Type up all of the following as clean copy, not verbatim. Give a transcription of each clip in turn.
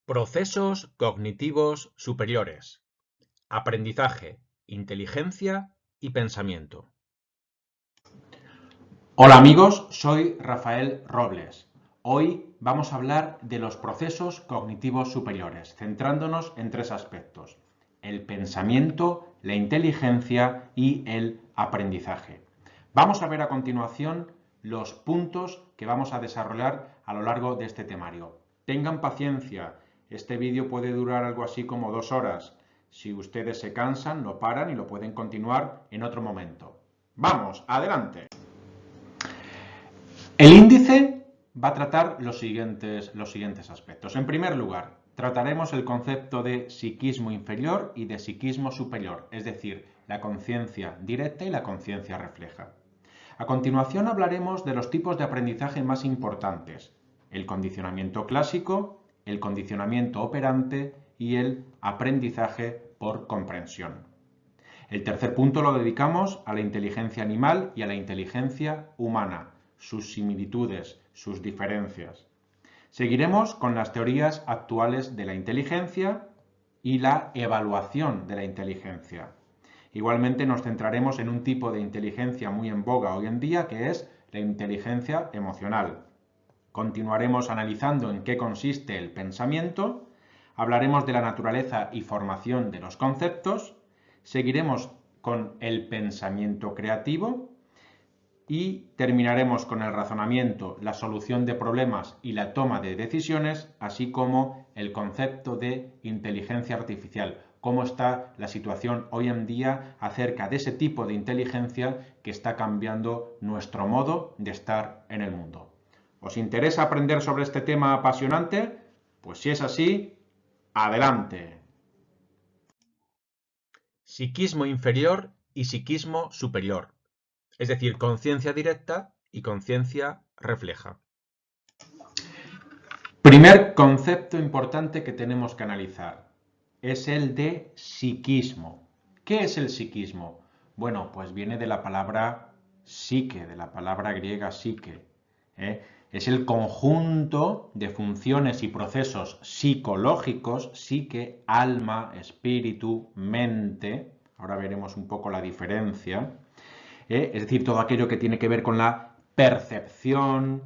Procesos cognitivos superiores. Aprendizaje, inteligencia y pensamiento. Hola amigos, soy Rafael Robles. Hoy vamos a hablar de los procesos cognitivos superiores, centrándonos en tres aspectos: el pensamiento, la inteligencia y el aprendizaje. Vamos a ver a continuación los puntos que vamos a desarrollar a lo largo de este temario. Tengan paciencia, este vídeo puede durar algo así como 2 horas. Si ustedes se cansan, lo paran y lo pueden continuar en otro momento. ¡Vamos, adelante! El índice va a tratar los siguientes aspectos. En primer lugar, trataremos el concepto de psiquismo inferior y de psiquismo superior, es decir, la conciencia directa y la conciencia refleja. A continuación hablaremos de los tipos de aprendizaje más importantes: el condicionamiento clásico, el condicionamiento operante y el aprendizaje por comprensión. El tercer punto lo dedicamos a la inteligencia animal y a la inteligencia humana, sus similitudes, sus diferencias. Seguiremos con las teorías actuales de la inteligencia y la evaluación de la inteligencia. Igualmente nos centraremos en un tipo de inteligencia muy en boga hoy en día, que es la inteligencia emocional. Continuaremos analizando en qué consiste el pensamiento, hablaremos de la naturaleza y formación de los conceptos, seguiremos con el pensamiento creativo y terminaremos con el razonamiento, la solución de problemas y la toma de decisiones, así como el concepto de inteligencia artificial, cómo está la situación hoy en día acerca de ese tipo de inteligencia que está cambiando nuestro modo de estar en el mundo. ¿Os interesa aprender sobre este tema apasionante? Pues si es así, ¡adelante! Psiquismo inferior y psiquismo superior, es decir, conciencia directa y conciencia refleja. Primer concepto importante que tenemos que analizar es el de psiquismo. ¿Qué es el psiquismo? Bueno, pues viene de la palabra psique, de la palabra griega psique. Es el conjunto de funciones y procesos psicológicos, psique, alma, espíritu, mente. Ahora veremos un poco la diferencia. Es decir, todo aquello que tiene que ver con la percepción,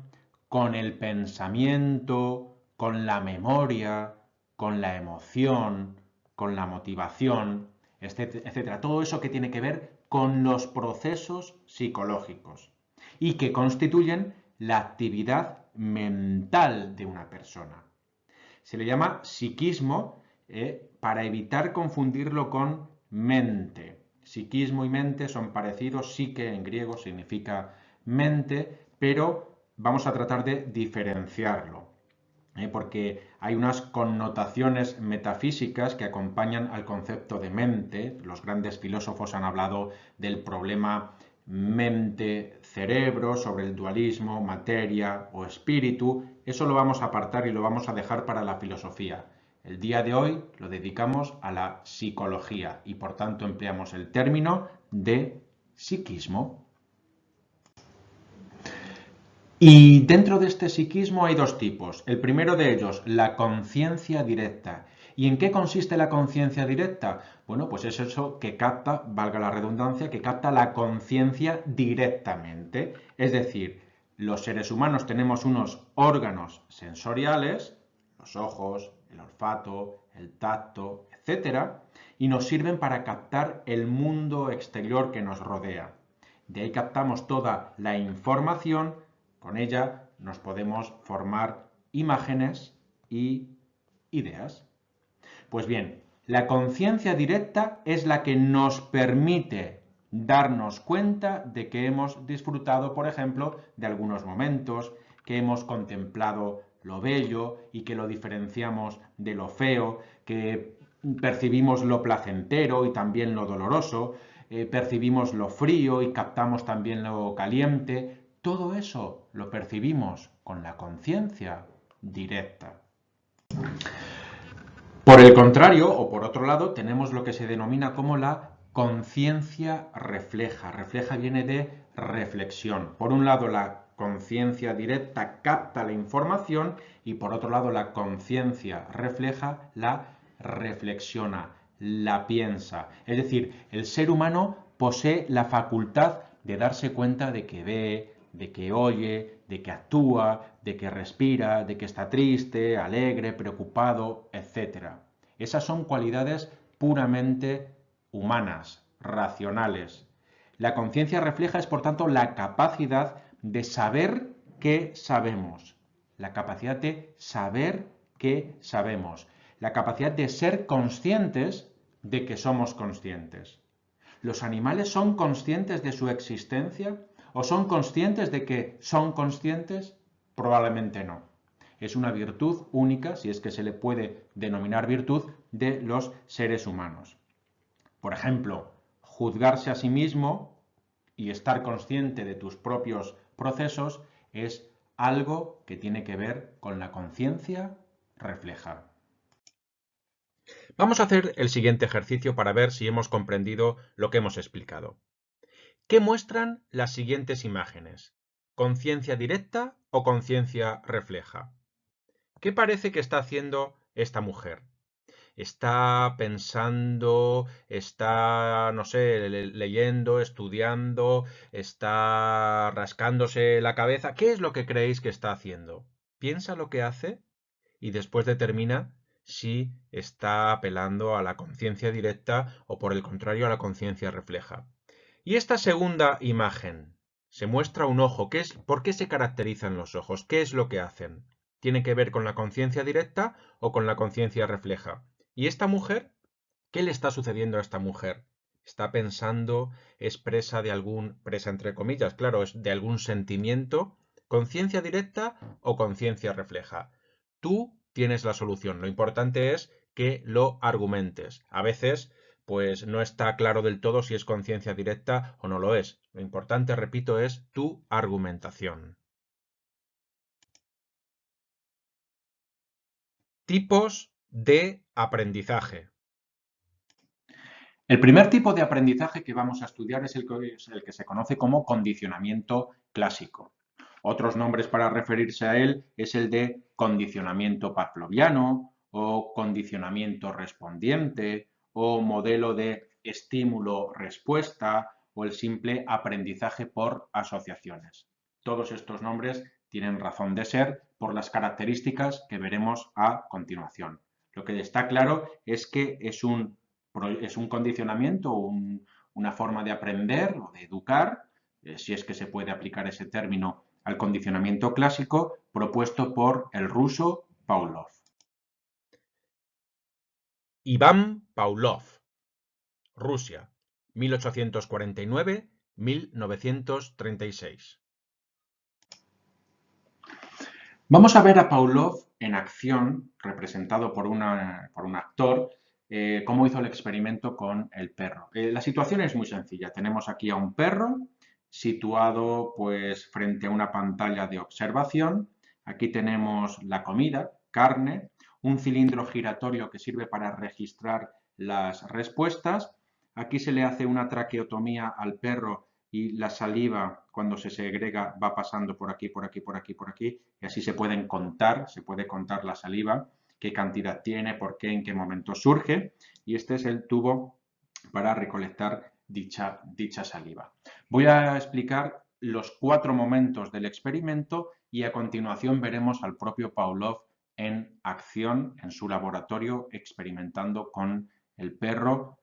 con el pensamiento, con la memoria, con la emoción, con la motivación, etcétera. Todo eso que tiene que ver con los procesos psicológicos y que constituyen la actividad mental de una persona. Se le llama psiquismo para evitar confundirlo con mente. Psiquismo y mente son parecidos, psique en griego significa mente, pero vamos a tratar de diferenciarlo, porque hay unas connotaciones metafísicas que acompañan al concepto de mente. Los grandes filósofos han hablado del problema mente-cerebro, sobre el dualismo, materia o espíritu. Eso lo vamos a apartar y lo vamos a dejar para la filosofía. El día de hoy lo dedicamos a la psicología y por tanto empleamos el término de psiquismo. Y dentro de este psiquismo hay dos tipos. El primero de ellos, la conciencia directa. ¿Y en qué consiste la conciencia directa? Bueno, pues es eso que capta, valga la redundancia, que capta la conciencia directamente. Es decir, los seres humanos tenemos unos órganos sensoriales, los ojos, el olfato, el tacto, etc., y nos sirven para captar el mundo exterior que nos rodea. De ahí captamos toda la información. Con ella nos podemos formar imágenes y ideas. Pues bien, la conciencia directa es la que nos permite darnos cuenta de que hemos disfrutado, por ejemplo, de algunos momentos, que hemos contemplado lo bello y que lo diferenciamos de lo feo, que percibimos lo placentero y también lo doloroso, percibimos lo frío y captamos también lo caliente. Todo eso lo percibimos con la conciencia directa. Por el contrario, o por otro lado, tenemos lo que se denomina como la conciencia refleja. Refleja viene de reflexión. Por un lado, la conciencia directa capta la información y por otro lado la conciencia refleja, la reflexiona, la piensa. Es decir, el ser humano posee la facultad de darse cuenta de que ve, de que oye, de que actúa, de que respira, de que está triste, alegre, preocupado, etc. Esas son cualidades puramente humanas, racionales. La conciencia refleja es, por tanto, la capacidad de saber que sabemos. La capacidad de saber que sabemos. La capacidad de ser conscientes de que somos conscientes. ¿Los animales son conscientes de su existencia? ¿O son conscientes de que son conscientes? Probablemente no. Es una virtud única, si es que se le puede denominar virtud, de los seres humanos. Por ejemplo, juzgarse a sí mismo y estar consciente de tus propios procesos es algo que tiene que ver con la conciencia refleja. Vamos a hacer el siguiente ejercicio para ver si hemos comprendido lo que hemos explicado. ¿Qué muestran las siguientes imágenes? ¿Conciencia directa o conciencia refleja? ¿Qué parece que está haciendo esta mujer? Está pensando, está, no sé, leyendo, estudiando, está rascándose la cabeza. ¿Qué es lo que creéis que está haciendo? Piensa lo que hace y después determina si está apelando a la conciencia directa o por el contrario a la conciencia refleja. Y esta segunda imagen, se muestra un ojo. ¿Por qué se caracterizan los ojos? ¿Qué es lo que hacen? ¿Tiene que ver con la conciencia directa o con la conciencia refleja? ¿Y esta mujer? ¿Qué le está sucediendo a esta mujer? ¿Está pensando, es presa entre comillas, claro, es de algún sentimiento? ¿Conciencia directa o conciencia refleja? Tú tienes la solución. Lo importante es que lo argumentes. A veces, pues no está claro del todo si es conciencia directa o no lo es. Lo importante, repito, es tu argumentación. Tipos de aprendizaje. El primer tipo de aprendizaje que vamos a estudiar es el que se conoce como condicionamiento clásico. Otros nombres para referirse a él es el de condicionamiento pavloviano o condicionamiento respondiente o modelo de estímulo-respuesta o el simple aprendizaje por asociaciones. Todos estos nombres tienen razón de ser por las características que veremos a continuación. Lo que está claro es que es un condicionamiento, una forma de aprender o de educar, si es que se puede aplicar ese término al condicionamiento clásico, propuesto por el ruso Pavlov. Iván Pavlov, Rusia, 1849-1936. Vamos a ver a Pavlov en acción, representado por un actor, cómo hizo el experimento con el perro. La situación es muy sencilla. Tenemos aquí a un perro situado pues frente a una pantalla de observación. Aquí tenemos la comida, carne, un cilindro giratorio que sirve para registrar las respuestas. Aquí se le hace una traqueotomía al perro y la saliva, cuando se segrega, va pasando por aquí, por aquí, por aquí, por aquí, y así se puede contar la saliva, qué cantidad tiene, por qué, en qué momento surge, y este es el tubo para recolectar dicha saliva. Voy a explicar los 4 momentos del experimento y a continuación veremos al propio Pavlov en acción en su laboratorio experimentando con el perro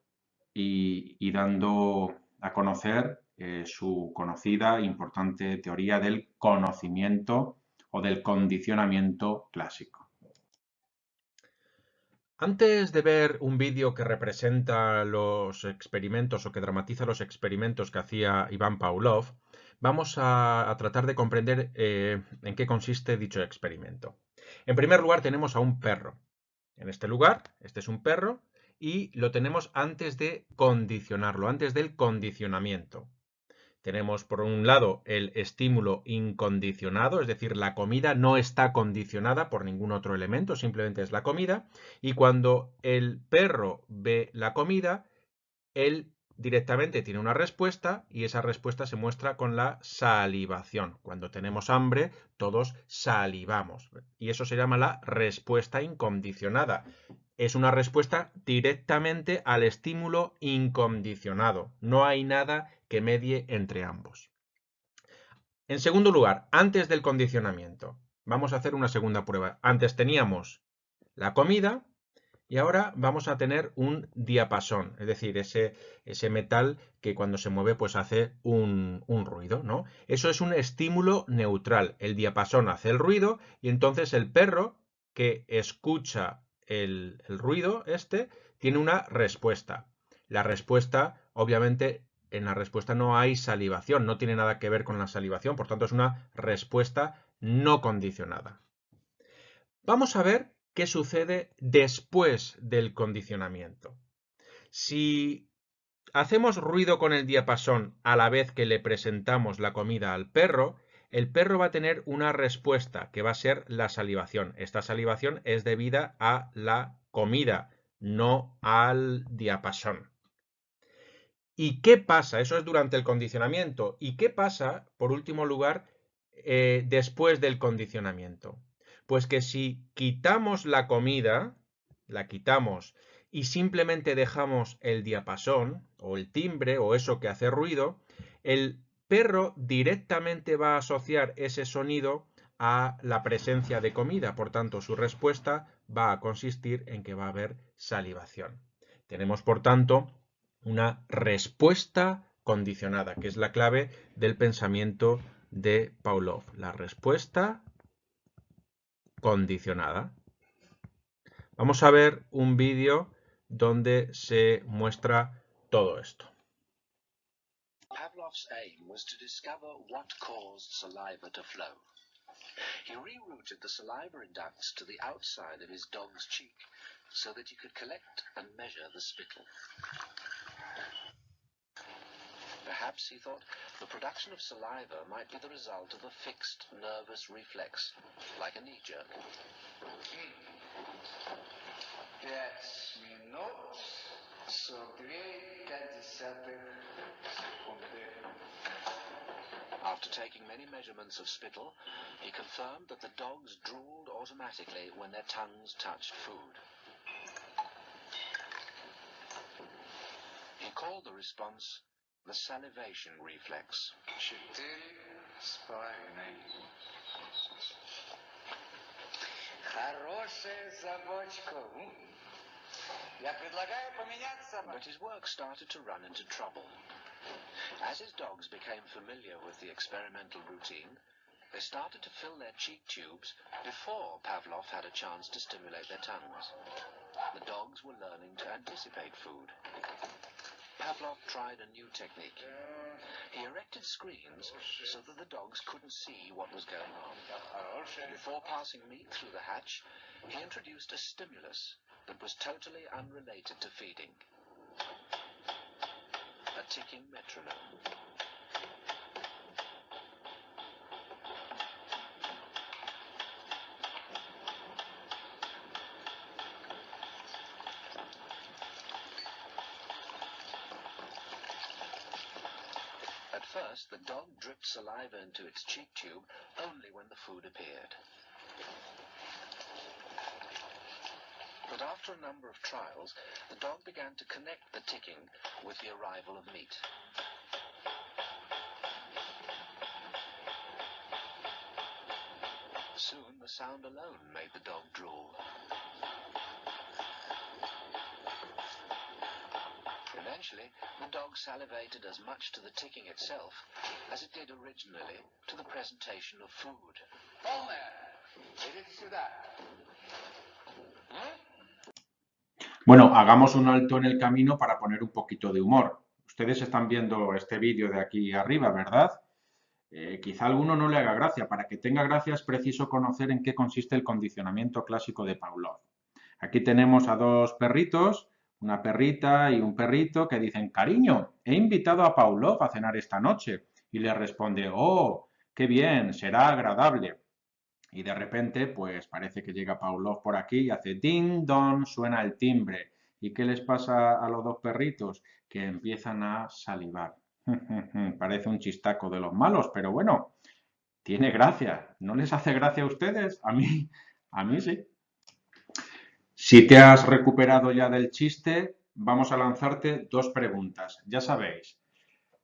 y dando a conocer su conocida e importante teoría del conocimiento o del condicionamiento clásico. Antes de ver un vídeo que representa los experimentos o que dramatiza los experimentos que hacía Iván Pavlov, vamos a tratar de comprender en qué consiste dicho experimento. En primer lugar tenemos a un perro. En este lugar, este es un perro, y lo tenemos antes de condicionarlo, antes del condicionamiento. Tenemos por un lado el estímulo incondicionado, es decir, la comida no está condicionada por ningún otro elemento, simplemente es la comida. Y cuando el perro ve la comida, él directamente tiene una respuesta y esa respuesta se muestra con la salivación. Cuando tenemos hambre, todos salivamos. Y eso se llama la respuesta incondicionada. Es una respuesta directamente al estímulo incondicionado. No hay nada que medie entre ambos. En segundo lugar, antes del condicionamiento. Vamos a hacer una segunda prueba. Antes teníamos la comida y ahora vamos a tener un diapasón, es decir, ese metal que cuando se mueve pues hace un ruido, ¿no? Eso es un estímulo neutral. El diapasón hace el ruido y entonces el perro que escucha el ruido tiene una respuesta. La respuesta, obviamente, en la respuesta no hay salivación, no tiene nada que ver con la salivación, por tanto es una respuesta no condicionada. Vamos a ver qué sucede después del condicionamiento. Si hacemos ruido con el diapasón a la vez que le presentamos la comida al perro, el perro va a tener una respuesta que va a ser la salivación. Esta salivación es debida a la comida, no al diapasón. ¿Y qué pasa? Eso es durante el condicionamiento. ¿Y qué pasa, por último lugar, después del condicionamiento? Pues que si quitamos la comida, la quitamos y simplemente dejamos el diapasón o el timbre o eso que hace ruido, el perro directamente va a asociar ese sonido a la presencia de comida. Por tanto, su respuesta va a consistir en que va a haber salivación. Tenemos, por tanto, una respuesta condicionada, que es la clave del pensamiento de Pavlov. La respuesta condicionada. Vamos a ver un vídeo donde se muestra todo esto. Pavlov's aim was to discover what caused saliva to flow. He rerouted the salivary ducts to the outside of his dog's cheek so that he could collect and measure the spittle. Perhaps, he thought, the production of saliva might be the result of a fixed nervous reflex, like a knee jerk. 5 минут 42 секунды. After taking many measurements of spittle, he confirmed that the dogs drooled automatically when their tongues touched food. He called the response the salivation reflex. 4,5. Хорошая собачка. Я предлагаю поменяться. But his work started to run into trouble. As his dogs became familiar with the experimental routine, they started to fill their cheek tubes before Pavlov had a chance to stimulate their tongues. The dogs were learning to anticipate food. Pavlov tried a new technique. He erected screens so that the dogs couldn't see what was going on. Before passing meat through the hatch, he introduced a stimulus that was totally unrelated to feeding. A ticking metronome. At first, the dog dripped saliva into its cheek tube only when the food appeared. But after a number of trials, the dog began to connect the ticking with the arrival of meat. Soon, the sound alone made the dog drool. Eventually, the dog salivated as much to the ticking itself as it did originally to the presentation of food. Полная. Идите сюда. Bueno, hagamos un alto en el camino para poner un poquito de humor. Ustedes están viendo este vídeo de aquí arriba, ¿verdad? Quizá a alguno no le haga gracia. Para que tenga gracia es preciso conocer en qué consiste el condicionamiento clásico de Pavlov. Aquí tenemos a dos perritos, una perrita y un perrito que dicen: cariño, he invitado a Pavlov a cenar esta noche. Y le responde: oh, qué bien, será agradable. Y de repente, pues parece que llega Pavlov por aquí y hace ding dong, suena el timbre. ¿Y qué les pasa a los dos perritos? Que empiezan a salivar. Parece un chistaco de los malos, pero bueno, tiene gracia. ¿No les hace gracia a ustedes? A mí sí. Si te has recuperado ya del chiste, vamos a lanzarte dos preguntas. Ya sabéis,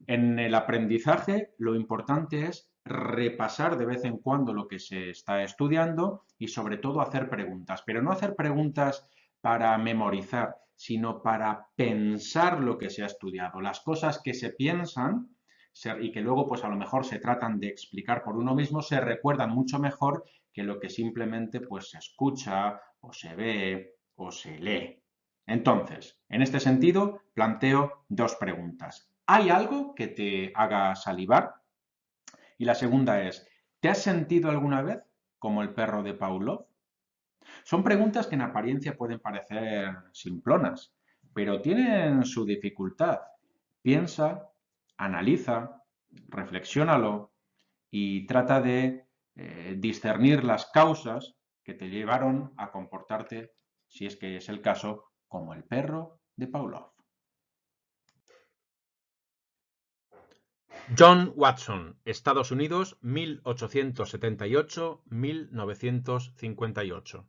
en el aprendizaje lo importante es repasar de vez en cuando lo que se está estudiando y sobre todo hacer preguntas, pero no hacer preguntas para memorizar, sino para pensar lo que se ha estudiado. Las cosas que se piensan y que luego pues a lo mejor se tratan de explicar por uno mismo se recuerdan mucho mejor que lo que simplemente pues se escucha o se ve o se lee. Entonces, en este sentido, planteo dos preguntas. ¿Hay algo que te haga salivar? Y la segunda es, ¿te has sentido alguna vez como el perro de Pavlov? Son preguntas que en apariencia pueden parecer simplonas, pero tienen su dificultad. Piensa, analiza, reflexiónalo y trata de discernir las causas que te llevaron a comportarte, si es que es el caso, como el perro de Pavlov. John Watson, Estados Unidos, 1878-1958.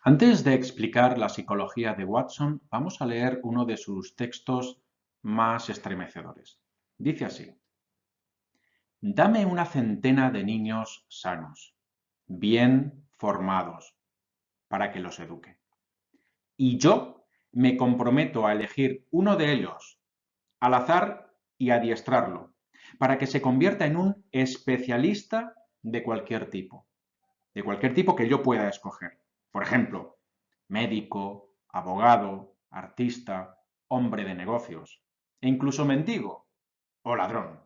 Antes de explicar la psicología de Watson, vamos a leer uno de sus textos más estremecedores. Dice así: Dame una centena de niños sanos, bien formados, para que los eduque. Y yo me comprometo a elegir uno de ellos al azar y adiestrarlo, para que se convierta en un especialista de cualquier tipo que yo pueda escoger. Por ejemplo, médico, abogado, artista, hombre de negocios, e incluso mendigo o ladrón.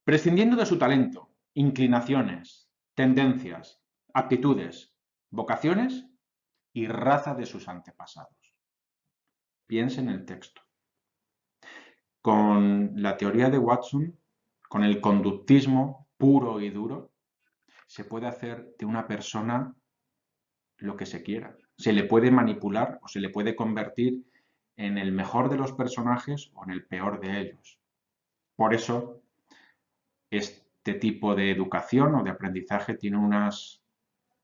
Prescindiendo de su talento, inclinaciones, tendencias, aptitudes, vocaciones y raza de sus antepasados. Piense en el texto. Con la teoría de Watson, con el conductismo puro y duro, se puede hacer de una persona lo que se quiera. Se le puede manipular o se le puede convertir en el mejor de los personajes o en el peor de ellos. Por eso, este tipo de educación o de aprendizaje tiene unas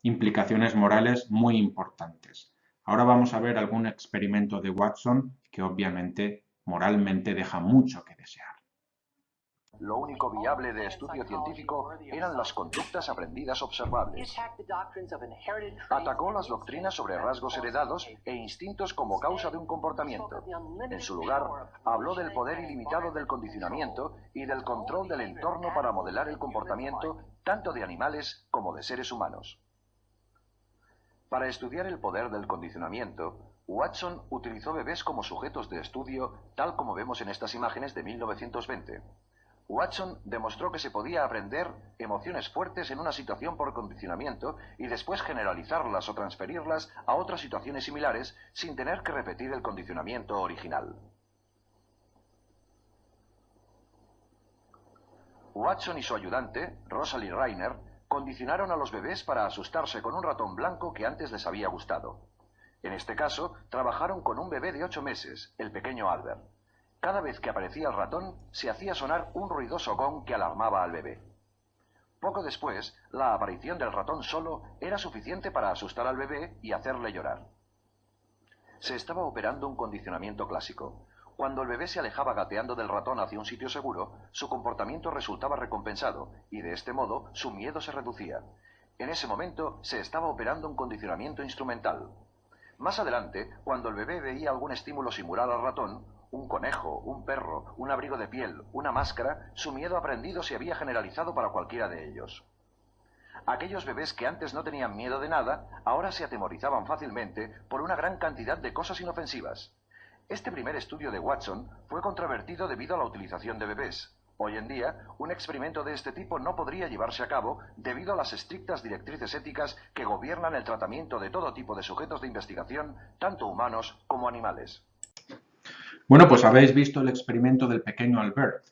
implicaciones morales muy importantes. Ahora vamos a ver algún experimento de Watson que obviamente moralmente deja mucho que desear. Lo único viable de estudio científico eran las conductas aprendidas observables. Atacó las doctrinas sobre rasgos heredados e instintos como causa de un comportamiento. En su lugar, habló del poder ilimitado del condicionamiento y del control del entorno para modelar el comportamiento tanto de animales como de seres humanos. Para estudiar el poder del condicionamiento, Watson utilizó bebés como sujetos de estudio, tal como vemos en estas imágenes de 1920. Watson demostró que se podía aprender emociones fuertes en una situación por condicionamiento y después generalizarlas o transferirlas a otras situaciones similares sin tener que repetir el condicionamiento original. Watson y su ayudante, Rosalie Reiner, condicionaron a los bebés para asustarse con un ratón blanco que antes les había gustado. En este caso, trabajaron con un bebé de 8 meses, el pequeño Albert. Cada vez que aparecía el ratón, se hacía sonar un ruidoso gong que alarmaba al bebé. Poco después, la aparición del ratón solo era suficiente para asustar al bebé y hacerle llorar. Se estaba operando un condicionamiento clásico. Cuando el bebé se alejaba gateando del ratón hacia un sitio seguro, su comportamiento resultaba recompensado, y de este modo su miedo se reducía. En ese momento se estaba operando un condicionamiento instrumental. Más adelante, cuando el bebé veía algún estímulo similar al ratón, un conejo, un perro, un abrigo de piel, una máscara, su miedo aprendido se había generalizado para cualquiera de ellos. Aquellos bebés que antes no tenían miedo de nada, ahora se atemorizaban fácilmente por una gran cantidad de cosas inofensivas. Este primer estudio de Watson fue controvertido debido a la utilización de bebés. Hoy en día, un experimento de este tipo no podría llevarse a cabo debido a las estrictas directrices éticas que gobiernan el tratamiento de todo tipo de sujetos de investigación, tanto humanos como animales. Bueno, pues habéis visto el experimento del pequeño Albert.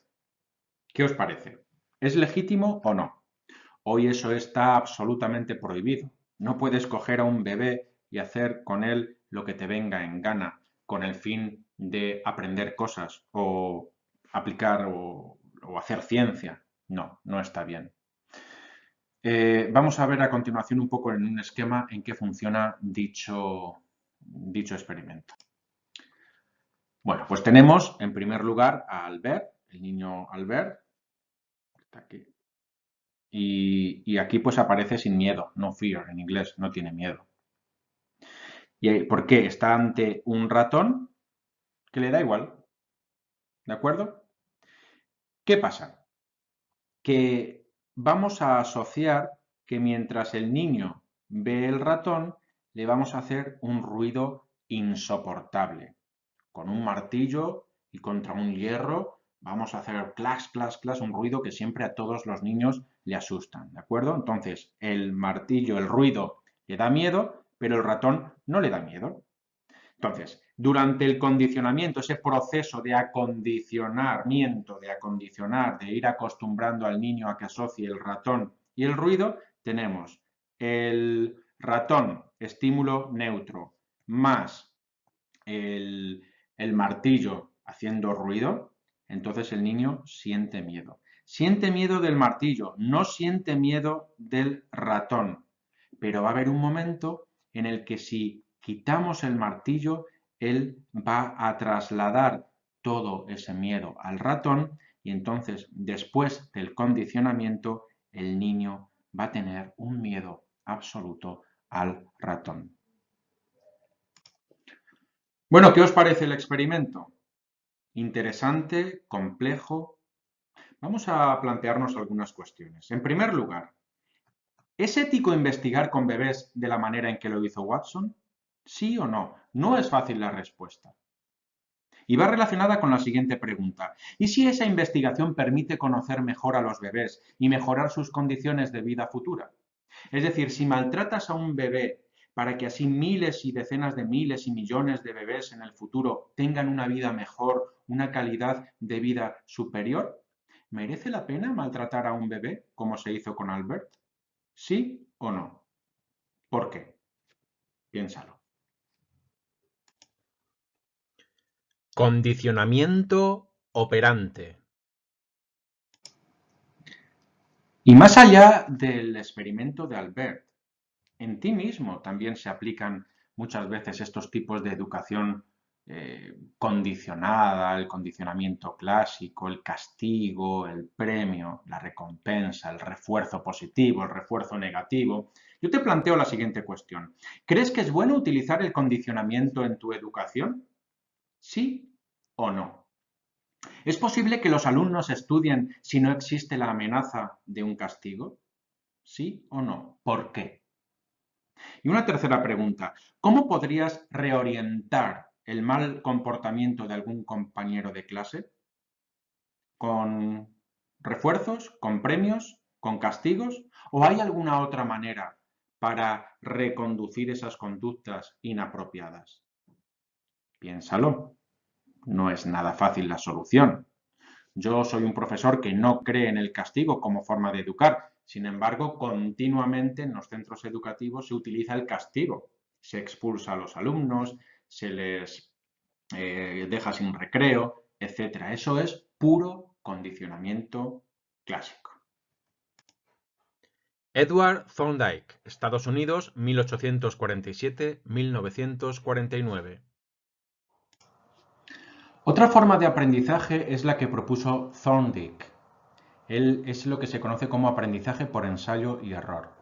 ¿Qué os parece? ¿Es legítimo o no? Hoy eso está absolutamente prohibido. No puedes coger a un bebé y hacer con él lo que te venga en gana con el fin de aprender cosas o aplicar o hacer ciencia. No, no está bien. Vamos a ver a continuación un poco en un esquema en qué funciona dicho experimento. Bueno, pues tenemos en primer lugar a Albert, el niño Albert, está aquí. Y aquí pues aparece sin miedo, no fear en inglés, no tiene miedo. ¿Y por qué? Está ante un ratón que le da igual, ¿de acuerdo? ¿Qué pasa? Que vamos a asociar que mientras el niño ve el ratón, le vamos a hacer un ruido insoportable. Con un martillo y contra un hierro vamos a hacer clas, clas, clas, un ruido que siempre a todos los niños le asustan, ¿de acuerdo? Entonces, el martillo, el ruido, le da miedo, pero el ratón no le da miedo. Entonces, durante el condicionamiento, ese proceso de acondicionamiento, de ir acostumbrando al niño a que asocie el ratón y el ruido, tenemos el ratón, estímulo neutro, más el martillo haciendo ruido, entonces el niño siente miedo. Siente miedo del martillo, no siente miedo del ratón. Pero va a haber un momento en el que si quitamos el martillo, él va a trasladar todo ese miedo al ratón y entonces después del condicionamiento el niño va a tener un miedo absoluto al ratón. Bueno, ¿qué os parece el experimento? Interesante, complejo. Vamos a plantearnos algunas cuestiones. En primer lugar, ¿es ético investigar con bebés de la manera en que lo hizo Watson? ¿Sí o no? No es fácil la respuesta. Y va relacionada con la siguiente pregunta. ¿Y si esa investigación permite conocer mejor a los bebés y mejorar sus condiciones de vida futura? Es decir, si maltratas a un bebé para que así miles y decenas de miles y millones de bebés en el futuro tengan una vida mejor, una calidad de vida superior, ¿merece la pena maltratar a un bebé como se hizo con Albert? ¿Sí o no? ¿Por qué? Piénsalo. Condicionamiento operante. Y más allá del experimento de Albert, en ti mismo también se aplican muchas veces estos tipos de educación condicionada, el condicionamiento clásico, el castigo, el premio, la recompensa, el refuerzo positivo, el refuerzo negativo. Yo te planteo la siguiente cuestión. ¿Crees que es bueno utilizar el condicionamiento en tu educación? ¿Sí o no? ¿Es posible que los alumnos estudien si no existe la amenaza de un castigo? ¿Sí o no? ¿Por qué? Y una tercera pregunta, ¿cómo podrías reorientar el mal comportamiento de algún compañero de clase? ¿Con refuerzos? ¿Con premios? ¿Con castigos? ¿O hay alguna otra manera para reconducir esas conductas inapropiadas? Piénsalo. No es nada fácil la solución. Yo soy un profesor que no cree en el castigo como forma de educar. Sin embargo, continuamente en los centros educativos se utiliza el castigo. Se expulsa a los alumnos, se les deja sin recreo, etc. Eso es puro condicionamiento clásico. Edward Thorndike, Estados Unidos, 1847-1949. Otra forma de aprendizaje es la que propuso Thorndike. Él es lo que se conoce como aprendizaje por ensayo y error.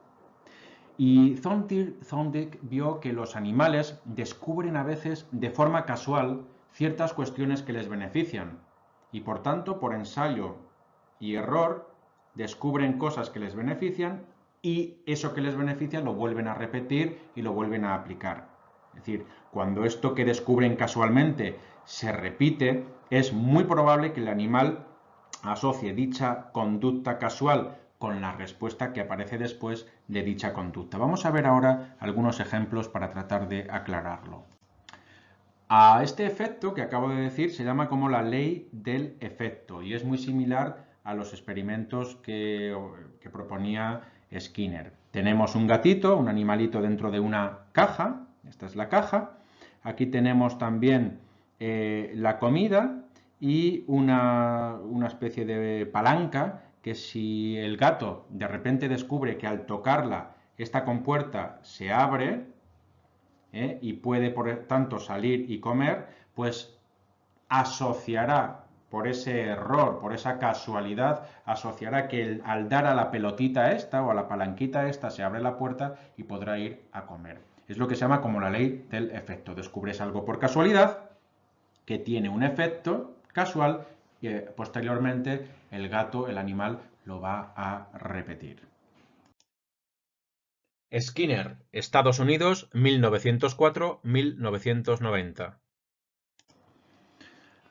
Y Thorndike vio que los animales descubren a veces de forma casual ciertas cuestiones que les benefician y por tanto por ensayo y error descubren cosas que les benefician y eso que les beneficia lo vuelven a repetir y lo vuelven a aplicar. Es decir, cuando esto que descubren casualmente se repite, es muy probable que el animal asocie dicha conducta casual con la respuesta que aparece después de dicha conducta. Vamos a ver ahora algunos ejemplos para tratar de aclararlo. A este efecto que acabo de decir se llama como la ley del efecto y es muy similar a los experimentos que proponía Skinner. Tenemos un gatito, un animalito dentro de una caja Esta es la caja. Aquí tenemos también la comida y una especie de palanca que si el gato de repente descubre que al tocarla esta compuerta se abre y puede por tanto salir y comer, pues asociará por ese error, por esa casualidad, asociará que al dar a la pelotita esta o a la palanquita esta se abre la puerta y podrá ir a comer. Es lo que se llama como la ley del efecto. Descubres algo por casualidad que tiene un efecto casual y posteriormente el gato, el animal, lo va a repetir. Skinner, Estados Unidos, 1904-1990.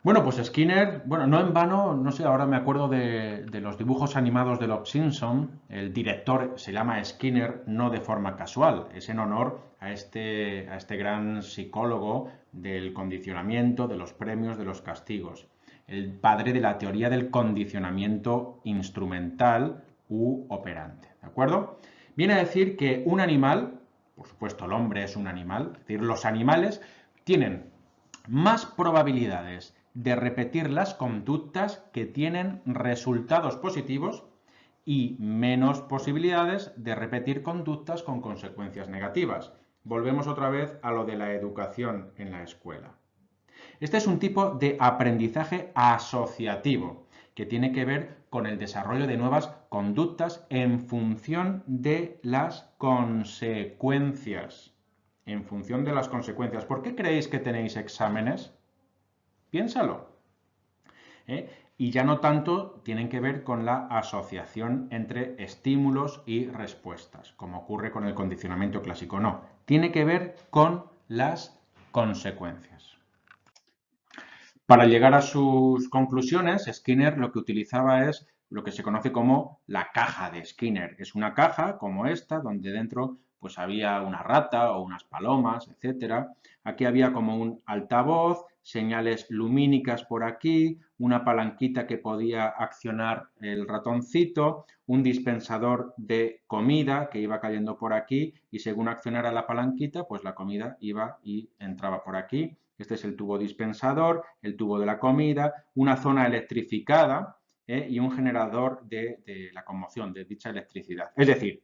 Bueno, pues Skinner, bueno, no en vano, no sé, ahora me acuerdo de los dibujos animados de Los Simpson. El director se llama Skinner no de forma casual, es en honor a este gran psicólogo del condicionamiento, de los premios, de los castigos. El padre de la teoría del condicionamiento instrumental u operante, ¿de acuerdo? Viene a decir que un animal, por supuesto el hombre es un animal, es decir, los animales tienen más probabilidades de repetir las conductas que tienen resultados positivos y menos posibilidades de repetir conductas con consecuencias negativas. Volvemos otra vez a lo de la educación en la escuela. Este es un tipo de aprendizaje asociativo que tiene que ver con el desarrollo de nuevas conductas en función de las consecuencias. En función de las consecuencias. ¿Por qué creéis que tenéis exámenes? Piénsalo. Y ya no tanto tienen que ver con la asociación entre estímulos y respuestas, como ocurre con el condicionamiento clásico. No, tiene que ver con las consecuencias. Para llegar a sus conclusiones, Skinner lo que utilizaba es lo que se conoce como la caja de Skinner. Es una caja como esta, donde dentro pues había una rata o unas palomas, etc. Aquí había como un altavoz, señales lumínicas por aquí, una palanquita que podía accionar el ratoncito, un dispensador de comida que iba cayendo por aquí y según accionara la palanquita, pues la comida iba y entraba por aquí. Este es el tubo dispensador, el tubo de la comida, una zona electrificada y un generador de la conmoción, de dicha electricidad. Es decir,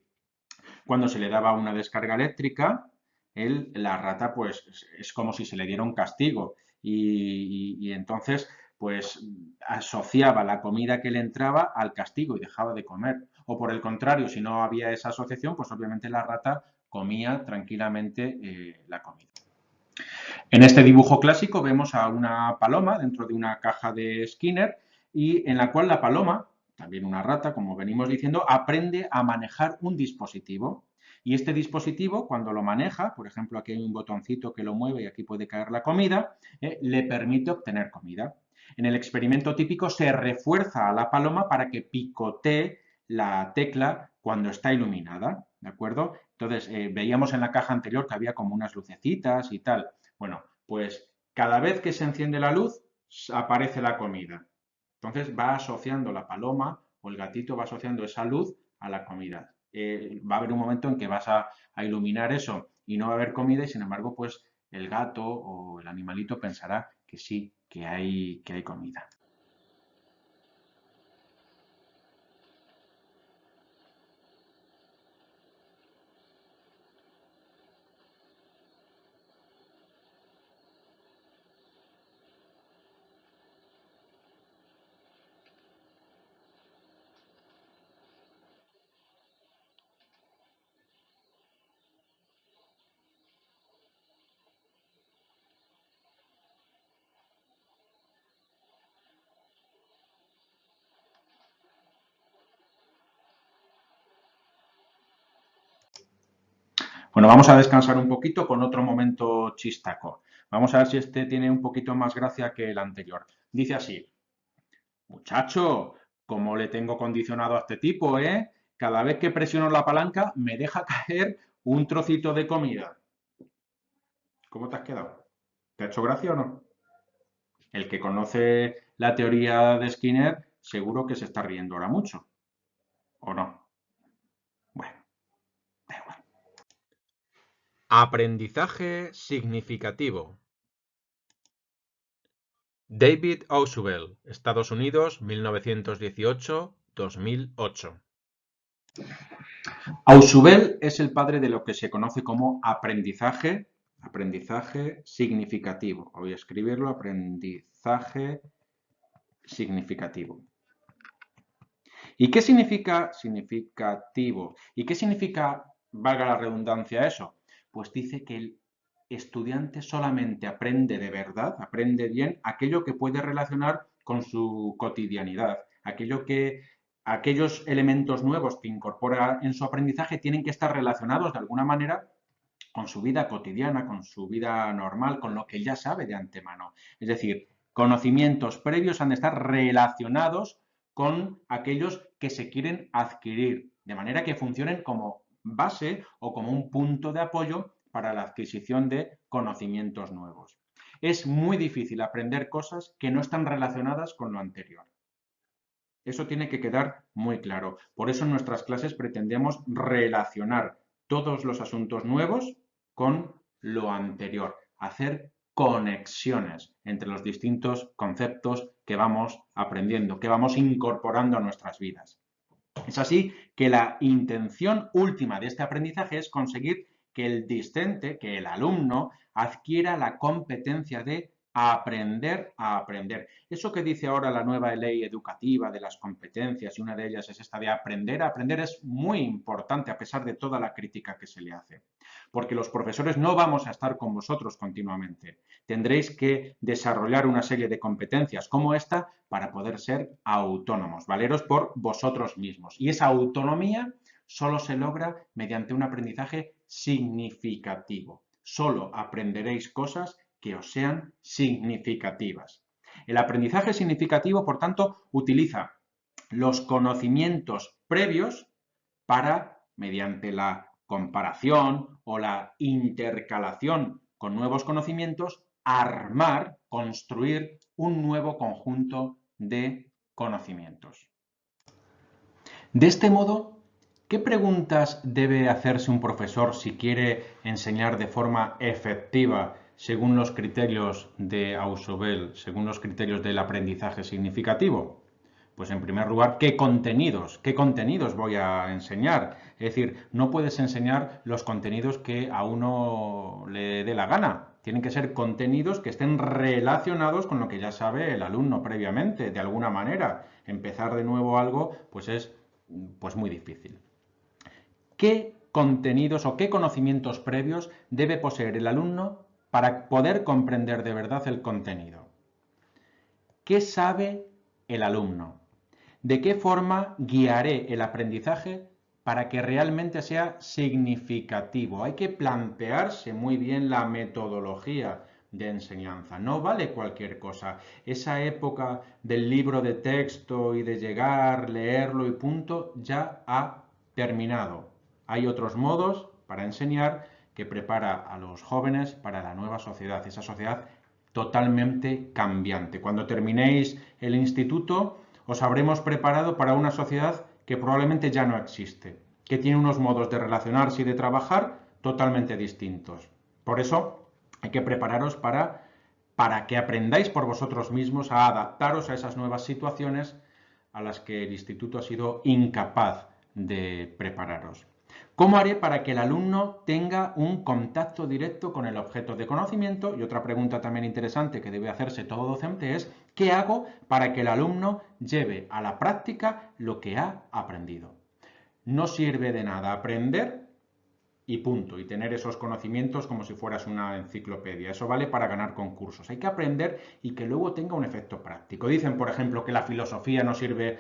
cuando se le daba una descarga eléctrica, la rata pues es como si se le diera un castigo y entonces pues asociaba la comida que le entraba al castigo y dejaba de comer. O por el contrario, si no había esa asociación, pues obviamente la rata comía tranquilamente la comida. En este dibujo clásico vemos a una paloma dentro de una caja de Skinner y en la cual la paloma, también una rata, como venimos diciendo, aprende a manejar un dispositivo. Y este dispositivo, cuando lo maneja, por ejemplo, aquí hay un botoncito que lo mueve y aquí puede caer la comida, le permite obtener comida. En el experimento típico se refuerza a la paloma para que picotee la tecla cuando está iluminada, ¿de acuerdo? Entonces, veíamos en la caja anterior que había como unas lucecitas y tal. Bueno, pues cada vez que se enciende la luz, aparece la comida. Entonces va asociando la paloma o el gatito va asociando esa luz a la comida. Va a haber un momento en que vas a iluminar eso y no va a haber comida y sin embargo, pues el gato o el animalito pensará que sí, que hay comida. Bueno, vamos a descansar un poquito con otro momento chistaco. Vamos a ver si este tiene un poquito más gracia que el anterior. Dice así: muchacho, ¿cómo le tengo condicionado a este tipo, eh? Cada vez que presiono la palanca me deja caer un trocito de comida. ¿Cómo te has quedado? ¿Te ha hecho gracia o no? El que conoce la teoría de Skinner seguro que se está riendo ahora mucho. ¿O no? Bueno, da igual. Aprendizaje significativo. David Ausubel, Estados Unidos, 1918-2008. Ausubel es el padre de lo que se conoce como aprendizaje significativo. Voy a escribirlo, aprendizaje significativo. ¿Y qué significa significativo? ¿Y qué significa, valga la redundancia, eso? Pues dice que el estudiante solamente aprende de verdad, aprende bien aquello que puede relacionar con su cotidianidad, aquellos elementos nuevos que incorpora en su aprendizaje tienen que estar relacionados de alguna manera con su vida cotidiana, con su vida normal, con lo que ya sabe de antemano. Es decir, conocimientos previos han de estar relacionados con aquellos que se quieren adquirir, de manera que funcionen como base o como un punto de apoyo para la adquisición de conocimientos nuevos. Es muy difícil aprender cosas que no están relacionadas con lo anterior. Eso tiene que quedar muy claro. Por eso en nuestras clases pretendemos relacionar todos los asuntos nuevos con lo anterior, hacer conexiones entre los distintos conceptos que vamos aprendiendo, que vamos incorporando a nuestras vidas. Es así que la intención última de este aprendizaje es conseguir que el discente, que el alumno, adquiera la competencia de aprender a aprender. Eso que dice ahora la nueva ley educativa de las competencias, y una de ellas es esta de aprender a aprender, es muy importante a pesar de toda la crítica que se le hace. Porque los profesores no vamos a estar con vosotros continuamente. Tendréis que desarrollar una serie de competencias como esta para poder ser autónomos, valeros por vosotros mismos. Y esa autonomía solo se logra mediante un aprendizaje significativo. Solo aprenderéis cosas que os sean significativas. El aprendizaje significativo, por tanto, utiliza los conocimientos previos para, mediante la comparación o la intercalación con nuevos conocimientos, armar, construir un nuevo conjunto de conocimientos. De este modo, ¿qué preguntas debe hacerse un profesor si quiere enseñar de forma efectiva según los criterios de Ausubel, según los criterios del aprendizaje significativo? Pues en primer lugar, ¿qué contenidos voy a enseñar? Es decir, no puedes enseñar los contenidos que a uno le dé la gana. Tienen que ser contenidos que estén relacionados con lo que ya sabe el alumno previamente, de alguna manera. Empezar de nuevo algo, pues es muy difícil. ¿Qué contenidos o qué conocimientos previos debe poseer el alumno para poder comprender de verdad el contenido? ¿Qué sabe el alumno? ¿De qué forma guiaré el aprendizaje para que realmente sea significativo? Hay que plantearse muy bien la metodología de enseñanza. No vale cualquier cosa. Esa época del libro de texto y de llegar, leerlo y punto, ya ha terminado. Hay otros modos para enseñar que prepara a los jóvenes para la nueva sociedad, esa sociedad totalmente cambiante. Cuando terminéis el instituto, os habremos preparado para una sociedad que probablemente ya no existe, que tiene unos modos de relacionarse y de trabajar totalmente distintos. Por eso hay que prepararos para que aprendáis por vosotros mismos a adaptaros a esas nuevas situaciones a las que el instituto ha sido incapaz de prepararos. ¿Cómo haré para que el alumno tenga un contacto directo con el objeto de conocimiento? Y otra pregunta también interesante que debe hacerse todo docente es, ¿qué hago para que el alumno lleve a la práctica lo que ha aprendido? No sirve de nada aprender y punto, y tener esos conocimientos como si fueras una enciclopedia. Eso vale para ganar concursos. Hay que aprender y que luego tenga un efecto práctico. Dicen, por ejemplo, que la filosofía no sirve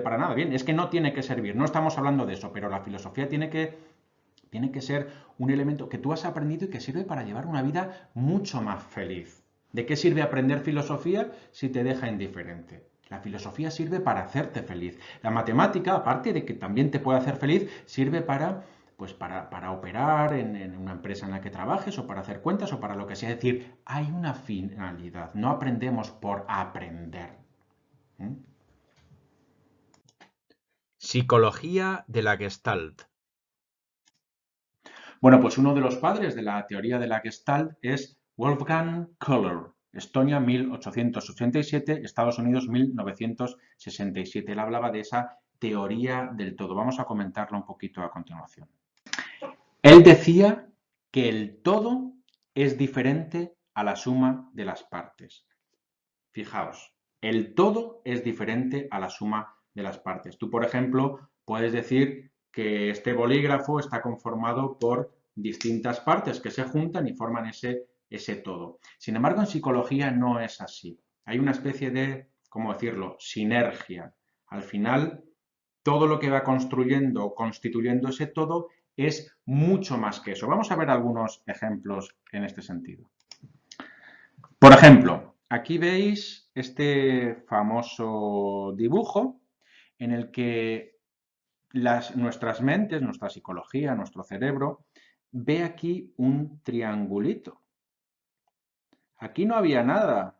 para nada. Bien, es que no tiene que servir. No estamos hablando de eso, pero la filosofía tiene que ser un elemento que tú has aprendido y que sirve para llevar una vida mucho más feliz. ¿De qué sirve aprender filosofía si te deja indiferente? La filosofía sirve para hacerte feliz. La matemática, aparte de que también te puede hacer feliz, sirve para operar en una empresa en la que trabajes o para hacer cuentas o para lo que sea. Es decir, hay una finalidad. No aprendemos por aprender. Psicología de la Gestalt. Bueno, pues uno de los padres de la teoría de la Gestalt es Wolfgang Köhler, Estonia 1887, Estados Unidos 1967. Él hablaba de esa teoría del todo. Vamos a comentarlo un poquito a continuación. Él decía que el todo es diferente a la suma de las partes. Fijaos, el todo es diferente a la suma de las partes. Tú, por ejemplo, puedes decir que este bolígrafo está conformado por distintas partes que se juntan y forman ese todo. Sin embargo, en psicología no es así. Hay una especie de, ¿cómo decirlo?, sinergia. Al final, todo lo que va construyendo o constituyendo ese todo es mucho más que eso. Vamos a ver algunos ejemplos en este sentido. Por ejemplo, aquí veis este famoso dibujo en el que nuestras mentes, nuestra psicología, nuestro cerebro, ve aquí un triangulito. Aquí no había nada,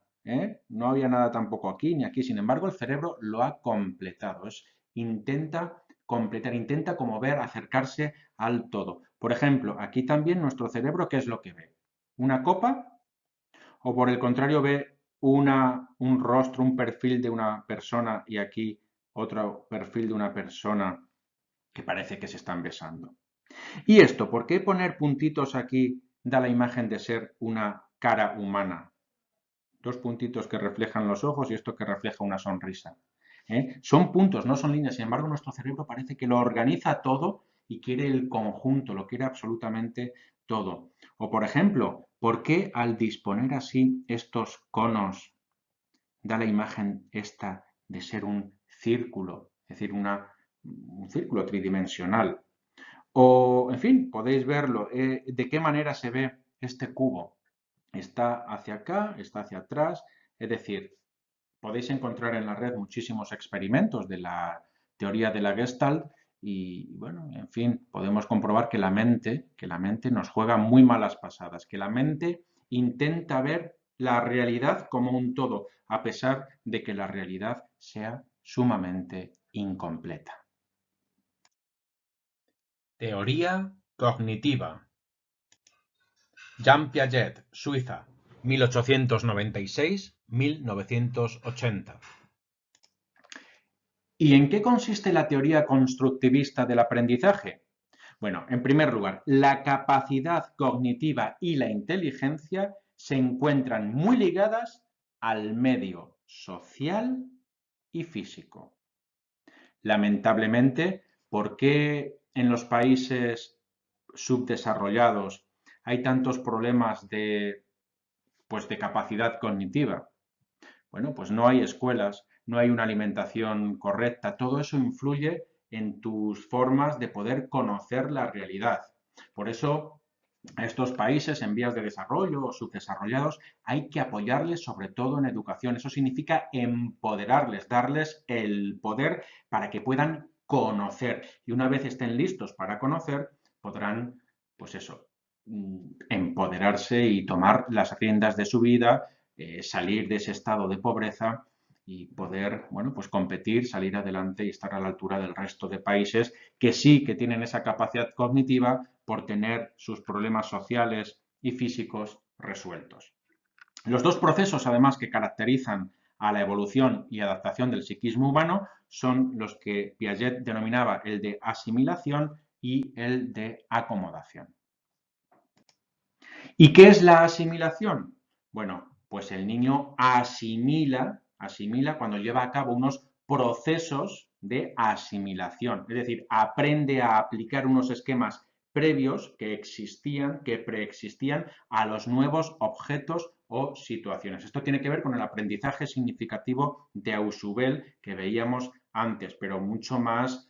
no había nada tampoco aquí ni aquí. Sin embargo, el cerebro lo ha completado. Intenta completar, intenta como ver, acercarse al todo. Por ejemplo, aquí también nuestro cerebro, ¿qué es lo que ve? ¿Una copa? ¿O por el contrario ve un rostro, un perfil de una persona y aquí otro perfil de una persona que parece que se están besando? ¿Y esto? ¿Por qué poner puntitos aquí da la imagen de ser una cara humana? Dos puntitos que reflejan los ojos y esto que refleja una sonrisa. Son puntos, no son líneas. Sin embargo, nuestro cerebro parece que lo organiza todo y quiere el conjunto, lo quiere absolutamente todo. O, por ejemplo, ¿por qué al disponer así estos conos da la imagen esta de ser un círculo, es decir, un círculo tridimensional? O, en fin, podéis verlo. ¿De qué manera se ve este cubo? Está hacia acá, está hacia atrás, es decir, podéis encontrar en la red muchísimos experimentos de la teoría de la Gestalt y, bueno, en fin, podemos comprobar que la mente nos juega muy malas pasadas, que la mente intenta ver la realidad como un todo, a pesar de que la realidad sea sumamente incompleta. Teoría cognitiva. Jean Piaget, Suiza, 1896-1980. ¿Y en qué consiste la teoría constructivista del aprendizaje? Bueno, en primer lugar, la capacidad cognitiva y la inteligencia se encuentran muy ligadas al medio social y físico. Lamentablemente, ¿por qué en los países subdesarrollados hay tantos problemas de capacidad cognitiva? Bueno, pues no hay escuelas, no hay una alimentación correcta. Todo eso influye en tus formas de poder conocer la realidad. Por eso, a estos países en vías de desarrollo o subdesarrollados hay que apoyarles sobre todo en educación. Eso significa empoderarles, darles el poder para que puedan conocer. Y una vez estén listos para conocer, podrán, pues eso, empoderarse y tomar las riendas de su vida, salir de ese estado de pobreza y poder, bueno, pues competir, salir adelante y estar a la altura del resto de países que sí que tienen esa capacidad cognitiva por tener sus problemas sociales y físicos resueltos. Los dos procesos, además, que caracterizan a la evolución y adaptación del psiquismo humano son los que Piaget denominaba el de asimilación y el de acomodación. ¿Y qué es la asimilación? Bueno, pues el niño asimila cuando lleva a cabo unos procesos de asimilación, es decir, aprende a aplicar unos esquemas previos que preexistían a los nuevos objetos o situaciones. Esto tiene que ver con el aprendizaje significativo de Ausubel que veíamos antes, pero mucho más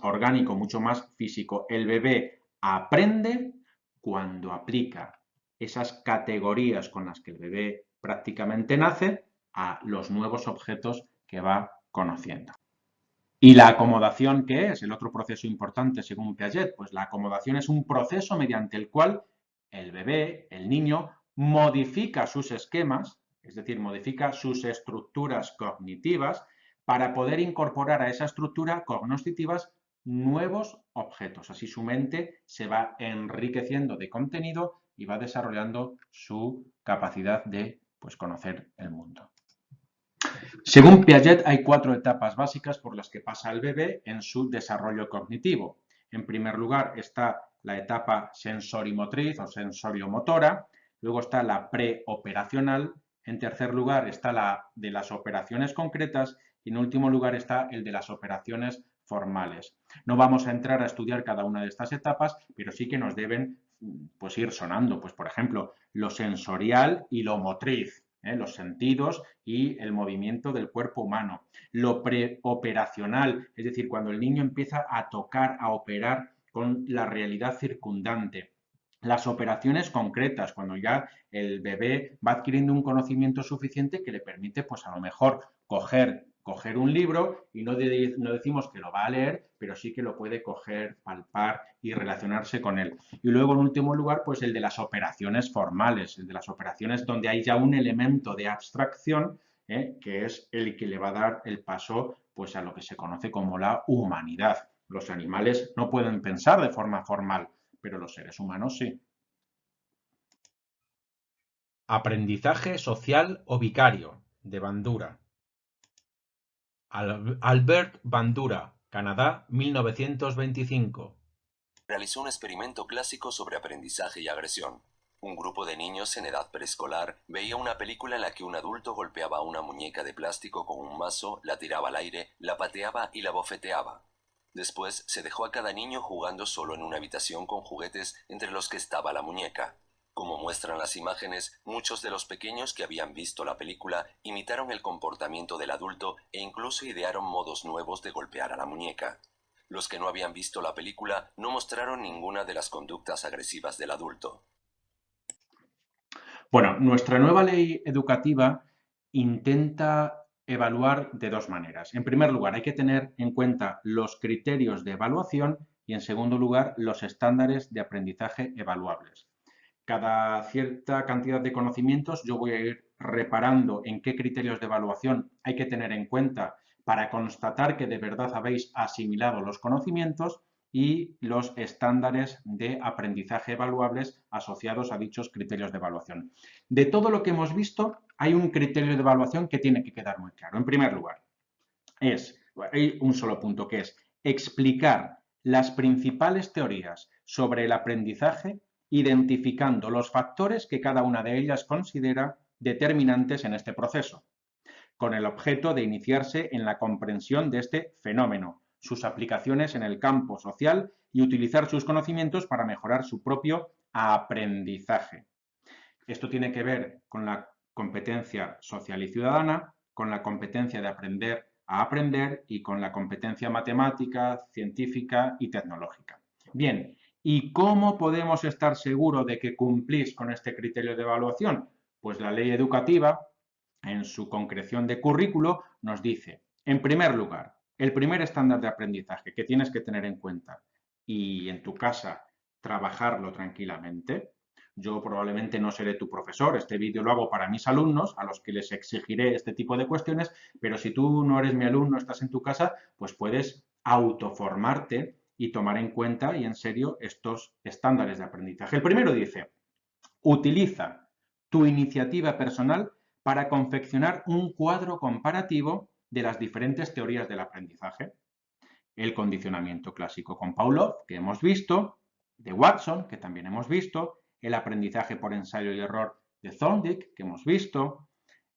orgánico, mucho más físico. El bebé aprende cuando aplica esas categorías con las que el bebé prácticamente nace a los nuevos objetos que va conociendo. ¿Y la acomodación qué es? El otro proceso importante según Piaget. Pues la acomodación es un proceso mediante el cual el bebé, el niño, modifica sus esquemas, es decir, modifica sus estructuras cognitivas para poder incorporar a esa estructura cognitivas nuevos objetos. Así su mente se va enriqueciendo de contenido y va desarrollando su capacidad de, pues, conocer el mundo. Según Piaget, hay 4 etapas básicas por las que pasa el bebé en su desarrollo cognitivo. En primer lugar está la etapa sensorimotriz o sensoriomotora, luego está la preoperacional, en tercer lugar está la de las operaciones concretas y en último lugar está el de las operaciones formales. No vamos a entrar a estudiar cada una de estas etapas, pero sí que nos deben, pues, ir sonando, pues, por ejemplo, lo sensorial y lo motriz, los sentidos y el movimiento del cuerpo humano. Lo preoperacional, es decir, cuando el niño empieza a tocar, a operar con la realidad circundante. Las operaciones concretas, cuando ya el bebé va adquiriendo un conocimiento suficiente que le permite, pues, a lo mejor coger un libro y no decimos que lo va a leer, pero sí que lo puede coger, palpar y relacionarse con él. Y luego, en último lugar, pues el de las operaciones formales, el de las operaciones donde hay ya un elemento de abstracción, que es el que le va a dar el paso, pues, a lo que se conoce como la humanidad. Los animales no pueden pensar de forma formal, pero los seres humanos sí. Aprendizaje social o vicario, de Bandura. Albert Bandura, Canadá, 1925. Realizó un experimento clásico sobre aprendizaje y agresión. Un grupo de niños en edad preescolar veía una película en la que un adulto golpeaba a una muñeca de plástico con un mazo, la tiraba al aire, la pateaba y la bofeteaba. Después se dejó a cada niño jugando solo en una habitación con juguetes entre los que estaba la muñeca. Como muestran las imágenes, muchos de los pequeños que habían visto la película imitaron el comportamiento del adulto e incluso idearon modos nuevos de golpear a la muñeca. Los que no habían visto la película no mostraron ninguna de las conductas agresivas del adulto. Bueno, nuestra nueva ley educativa intenta evaluar de 2 maneras. En primer lugar, hay que tener en cuenta los criterios de evaluación y, en segundo lugar, los estándares de aprendizaje evaluables. Cada cierta cantidad de conocimientos yo voy a ir reparando en qué criterios de evaluación hay que tener en cuenta para constatar que de verdad habéis asimilado los conocimientos y los estándares de aprendizaje evaluables asociados a dichos criterios de evaluación. De todo lo que hemos visto, hay un criterio de evaluación que tiene que quedar muy claro. En primer lugar, hay un solo punto, que es explicar las principales teorías sobre el aprendizaje, identificando los factores que cada una de ellas considera determinantes en este proceso, con el objeto de iniciarse en la comprensión de este fenómeno, sus aplicaciones en el campo social y utilizar sus conocimientos para mejorar su propio aprendizaje. Esto tiene que ver con la competencia social y ciudadana, con la competencia de aprender a aprender y con la competencia matemática, científica y tecnológica. Bien, ¿y cómo podemos estar seguros de que cumplís con este criterio de evaluación? Pues la ley educativa, en su concreción de currículo, nos dice, en primer lugar, el primer estándar de aprendizaje que tienes que tener en cuenta y en tu casa trabajarlo tranquilamente. Yo probablemente no seré tu profesor, este vídeo lo hago para mis alumnos, a los que les exigiré este tipo de cuestiones, pero si tú no eres mi alumno, estás en tu casa, pues puedes autoformarte y tomar en cuenta y en serio estos estándares de aprendizaje. El primero dice, utiliza tu iniciativa personal para confeccionar un cuadro comparativo de las diferentes teorías del aprendizaje. El condicionamiento clásico con Pavlov, que hemos visto, de Watson, que también hemos visto, el aprendizaje por ensayo y error de Thorndike, que hemos visto,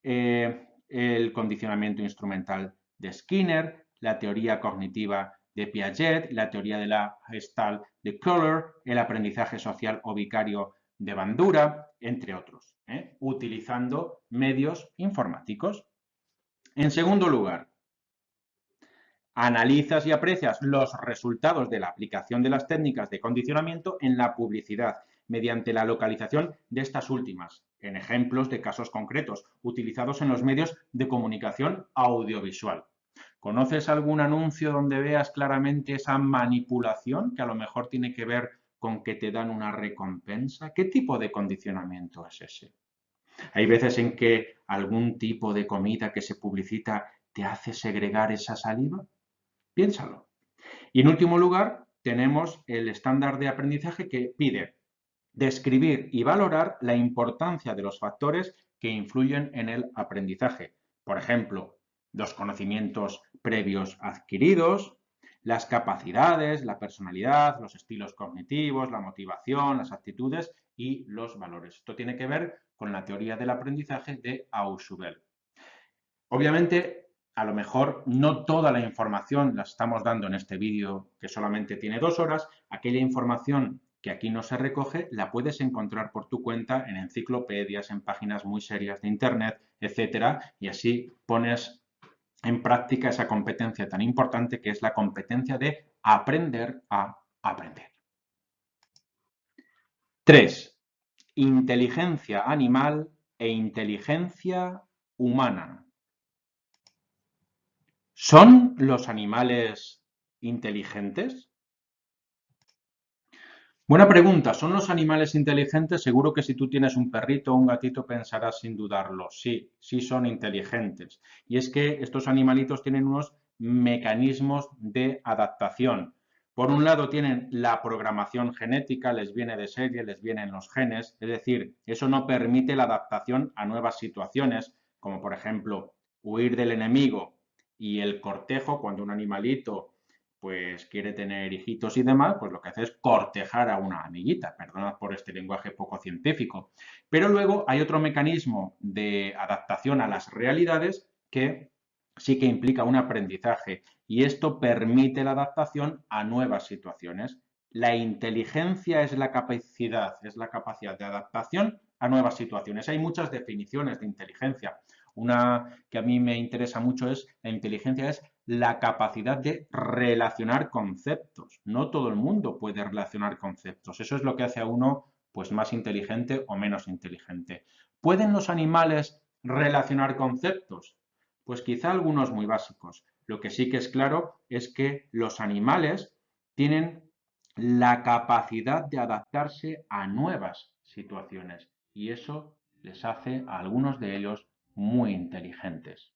el condicionamiento instrumental de Skinner, la teoría cognitiva de Piaget, la teoría de la Gestalt de Köhler, el aprendizaje social o vicario de Bandura, entre otros, utilizando medios informáticos. En segundo lugar, analizas y aprecias los resultados de la aplicación de las técnicas de condicionamiento en la publicidad mediante la localización de estas últimas, en ejemplos de casos concretos utilizados en los medios de comunicación audiovisual. ¿Conoces algún anuncio donde veas claramente esa manipulación que a lo mejor tiene que ver con que te dan una recompensa? ¿Qué tipo de condicionamiento es ese? Hay veces en que algún tipo de comida que se publicita te hace segregar esa saliva. Piénsalo. Y en último lugar, tenemos el estándar de aprendizaje que pide describir y valorar la importancia de los factores que influyen en el aprendizaje. Por ejemplo, los conocimientos previos adquiridos, las capacidades, la personalidad, los estilos cognitivos, la motivación, las actitudes y los valores. Esto tiene que ver con la teoría del aprendizaje de Ausubel. Obviamente, a lo mejor no toda la información la estamos dando en este vídeo que solamente tiene 2 horas. Aquella información que aquí no se recoge la puedes encontrar por tu cuenta en enciclopedias, en páginas muy serias de internet, etcétera, y así pones en práctica esa competencia tan importante que es la competencia de aprender a aprender. 3. Inteligencia animal e inteligencia humana. ¿Son los animales inteligentes? Buena pregunta. ¿Son los animales inteligentes? Seguro que si tú tienes un perrito o un gatito pensarás sin dudarlo. Sí, sí son inteligentes. Y es que estos animalitos tienen unos mecanismos de adaptación. Por un lado tienen la programación genética, les viene de serie, les vienen los genes. Es decir, eso no permite la adaptación a nuevas situaciones, como por ejemplo huir del enemigo y el cortejo, cuando un animalito pues quiere tener hijitos y demás, pues lo que hace es cortejar a una amiguita, perdonad por este lenguaje poco científico. Pero luego hay otro mecanismo de adaptación a las realidades que sí que implica un aprendizaje y esto permite la adaptación a nuevas situaciones. La inteligencia es la capacidad de adaptación a nuevas situaciones. Hay muchas definiciones de inteligencia. Una que a mí me interesa mucho es la inteligencia es la capacidad de relacionar conceptos. No todo el mundo puede relacionar conceptos. Eso es lo que hace a uno pues más inteligente o menos inteligente. ¿Pueden los animales relacionar conceptos? Pues quizá algunos muy básicos. Lo que sí que es claro es que los animales tienen la capacidad de adaptarse a nuevas situaciones y eso les hace a algunos de ellos muy inteligentes.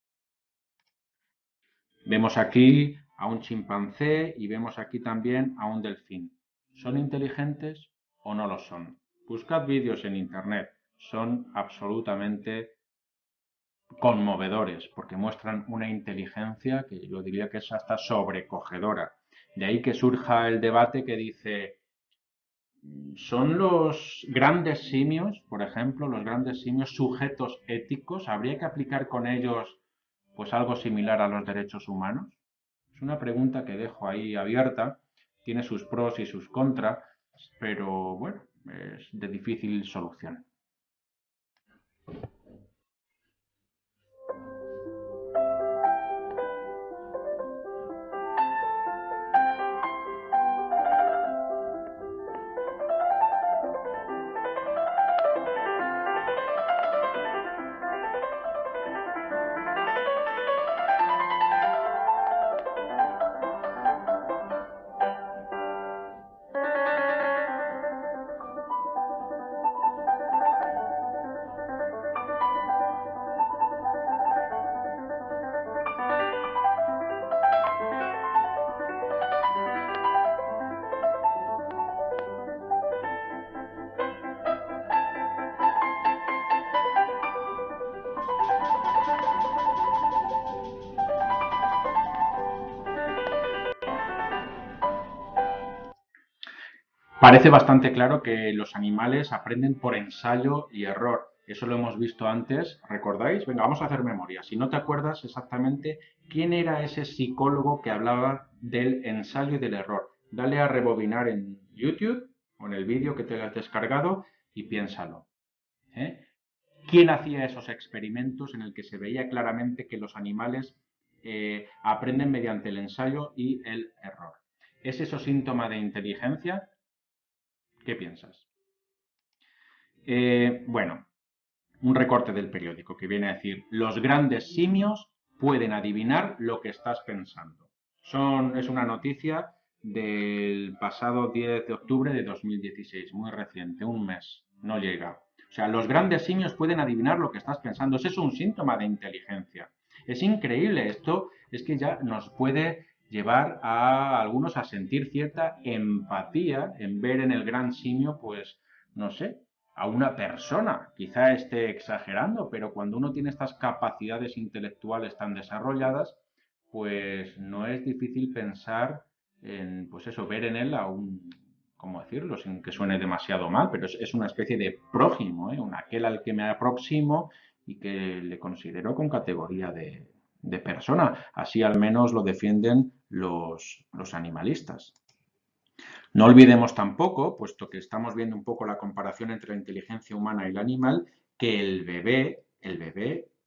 Vemos aquí a un chimpancé y vemos aquí también a un delfín. ¿Son inteligentes o no lo son? Buscad vídeos en internet. Son absolutamente conmovedores porque muestran una inteligencia que yo diría que es hasta sobrecogedora. De ahí que surja el debate que dice, ¿son los grandes simios, por ejemplo, los grandes simios sujetos éticos? ¿Habría que aplicar con ellos pues algo similar a los derechos humanos? Es una pregunta que dejo ahí abierta, tiene sus pros y sus contras, pero bueno, es de difícil solución. Parece bastante claro que los animales aprenden por ensayo y error. Eso lo hemos visto antes, ¿recordáis? Venga, vamos a hacer memoria. Si no te acuerdas exactamente quién era ese psicólogo que hablaba del ensayo y del error, dale a rebobinar en YouTube o en el vídeo que te hayas descargado y piénsalo. ¿Quién hacía esos experimentos en el que se veía claramente que los animales aprenden mediante el ensayo y el error? ¿Es eso síntoma de inteligencia? ¿Qué piensas? Bueno, un recorte del periódico que viene a decir, los grandes simios pueden adivinar lo que estás pensando. Es una noticia del pasado 10 de octubre de 2016, muy reciente, un mes, no llega. O sea, los grandes simios pueden adivinar lo que estás pensando. ¿Es eso un síntoma de inteligencia? Es increíble, esto es que ya nos puede llevar a algunos a sentir cierta empatía en ver en el gran simio, pues, no sé, a una persona. Quizá esté exagerando, pero cuando uno tiene estas capacidades intelectuales tan desarrolladas, pues no es difícil pensar en, pues eso, ver en él a un, ¿cómo decirlo? Sin que suene demasiado mal, pero es una especie de prójimo, ¿eh? Aquel al que me aproximo y que le considero con categoría de persona. Así al menos lo defienden los animalistas. No olvidemos tampoco, puesto que estamos viendo un poco la comparación entre la inteligencia humana y el animal, que el bebé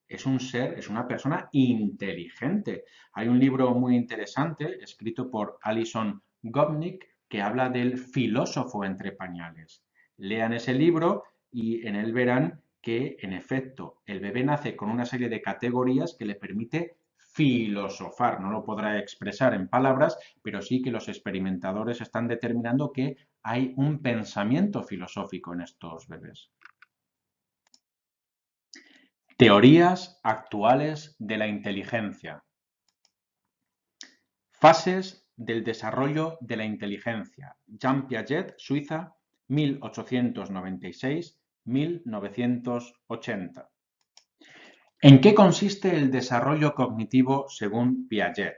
es un ser, es una persona inteligente. Hay un libro muy interesante escrito por Alison Gopnik que habla del filósofo entre pañales. Lean ese libro y en él verán que, en efecto, el bebé nace con una serie de categorías que le permite filosofar. No lo podrá expresar en palabras, pero sí que los experimentadores están determinando que hay un pensamiento filosófico en estos bebés. Teorías actuales de la inteligencia. Fases del desarrollo de la inteligencia. Jean Piaget, Suiza, 1896-1980. ¿En qué consiste el desarrollo cognitivo según Piaget?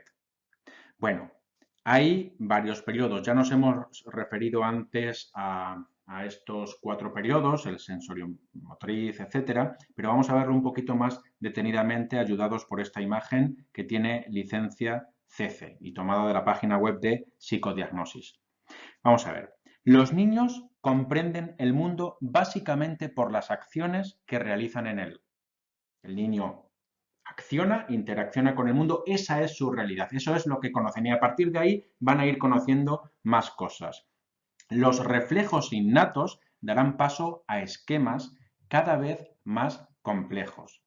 Bueno, hay varios periodos. Ya nos hemos referido antes a estos 4 periodos, el sensoriomotriz, etcétera, pero vamos a verlo un poquito más detenidamente, ayudados por esta imagen que tiene licencia CC y tomada de la página web de Psicodiagnosis. Vamos a ver. Los niños comprenden el mundo básicamente por las acciones que realizan en él. El niño acciona, interacciona con el mundo, esa es su realidad, eso es lo que conocen y a partir de ahí van a ir conociendo más cosas. Los reflejos innatos darán paso a esquemas cada vez más complejos.